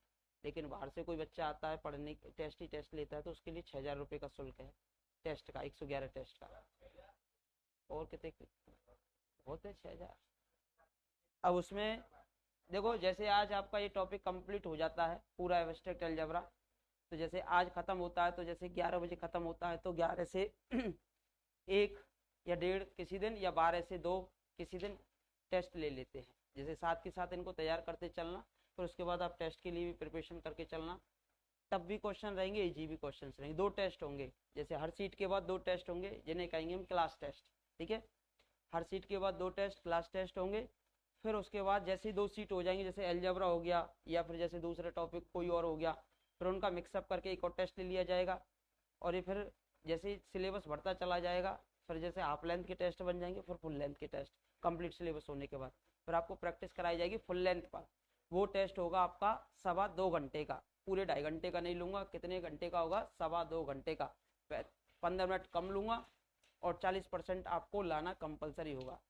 लेकिन बाहर से कोई बच्चा आता है पढ़ने, टेस्ट ही टेस्ट लेता है, तो उसके लिए 6,000 रुपये का शुल्क है टेस्ट का, 111 टेस्ट का, और कितने होते 6,000। अब उसमें देखो, जैसे आज आपका ये टॉपिक कंप्लीट हो जाता है पूरा एब्स्ट्रैक्ट अलजेब्रा, तो जैसे आज खत्म होता है, तो जैसे 11 बजे खत्म होता है, तो 11 से 1 या 1:30 किसी दिन, या 12 से 2 किसी दिन टेस्ट ले लेते हैं, जैसे साथ के साथ इनको तैयार करते चलना, फिर उसके बाद आप टेस्ट के लिए भी प्रिपरेशन करके चलना, तब भी क्वेश्चन रहेंगे, इजी भी क्वेश्चन रहेंगे, 2 टेस्ट होंगे, जैसे हर सीट के बाद 2 टेस्ट होंगे, जिन्हें कहेंगे हम क्लास टेस्ट, ठीक है, हर सीट के बाद 2 टेस्ट क्लास टेस्ट होंगे, फिर उसके बाद जैसे 2 सीट हो जाएंगे, जैसे अलजेब्रा हो गया, या फिर जैसे दूसरा टॉपिक कोई और हो गया, फिर उनका मिक्सअप करके एक और टेस्ट ले लिया जाएगा, और ये फिर जैसे सिलेबस बढ़ता चला जाएगा, फिर जैसे हाफ लेंथ के टेस्ट बन जाएंगे, फिर फुल लेंथ के टेस्ट, कंप्लीट सिलेबस होने के बाद फिर आपको प्रैक्टिस कराई जाएगी फुल लेंथ पर, वो टेस्ट होगा आपका 2.25 घंटे का, पूरे 2.5 घंटे का नहीं लूंगा, कितने घंटे का होगा, 2.25 घंटे का, 15 मिनट कम लूंगा, और 40% आपको लाना कंपलसरी होगा।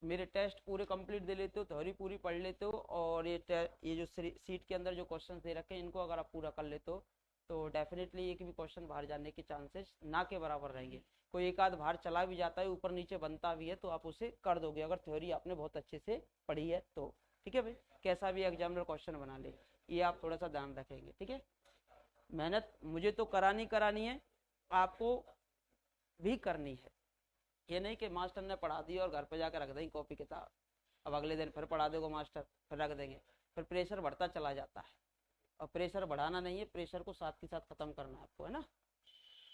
मेरे टेस्ट पूरे कंप्लीट दे लेते हो, थ्योरी पूरी पढ़ लेते हो, और ये जो सीट के अंदर जो क्वेश्चन दे रखे हैं, इनको अगर आप पूरा कर लेते हो, तो डेफिनेटली एक भी क्वेश्चन बाहर जाने के चांसेस ना के बराबर रहेंगे, कोई एक आध बाहर चला भी जाता है, ऊपर नीचे बनता भी है, तो आप उसे कर दोगे, अगर थ्योरी आपने बहुत अच्छे से पढ़ी है तो, ठीक है भाई, कैसा भी एग्जामिनर क्वेश्चन बना ले, ये आप थोड़ा सा ध्यान रखेंगे, ठीक है। मेहनत मुझे तो करानी है, आपको भी करनी है, ये नहीं कि मास्टर ने पढ़ा दी और घर पे जाकर रख देंगे कॉपी किताब, अब अगले दिन फिर पढ़ा देगा मास्टर, फिर रख देंगे, फिर प्रेशर बढ़ता चला जाता है, और प्रेशर बढ़ाना नहीं है, प्रेशर को साथ के साथ खत्म करना है आपको, है ना।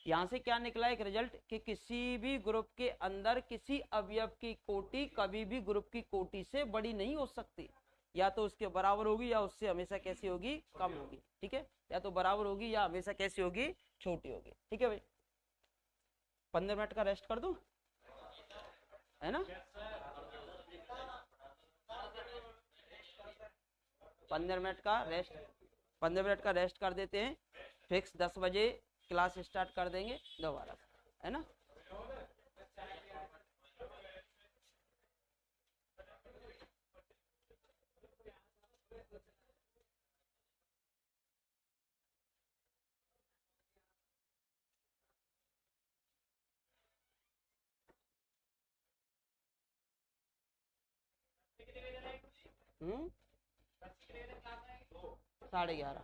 यहाँ से क्या निकला एक रिजल्ट, कि किसी भी ग्रुप के अंदर किसी अवयव की कोटि कभी भी ग्रुप की कोटि से बड़ी नहीं हो सकती, या तो उसके बराबर होगी, या उससे हमेशा कैसी होगी, कम होगी, ठीक है, या तो बराबर होगी, या हमेशा कैसी होगी, छोटी होगी, ठीक है भाई। 15 मिनट का रेस्ट कर दूं, है ना, 15 मिनट का रेस्ट, 15 मिनट का रेस्ट कर देते हैं, फिक्स 10 बजे क्लास स्टार्ट कर देंगे दोबारा, है ना। हम्म, 11:30।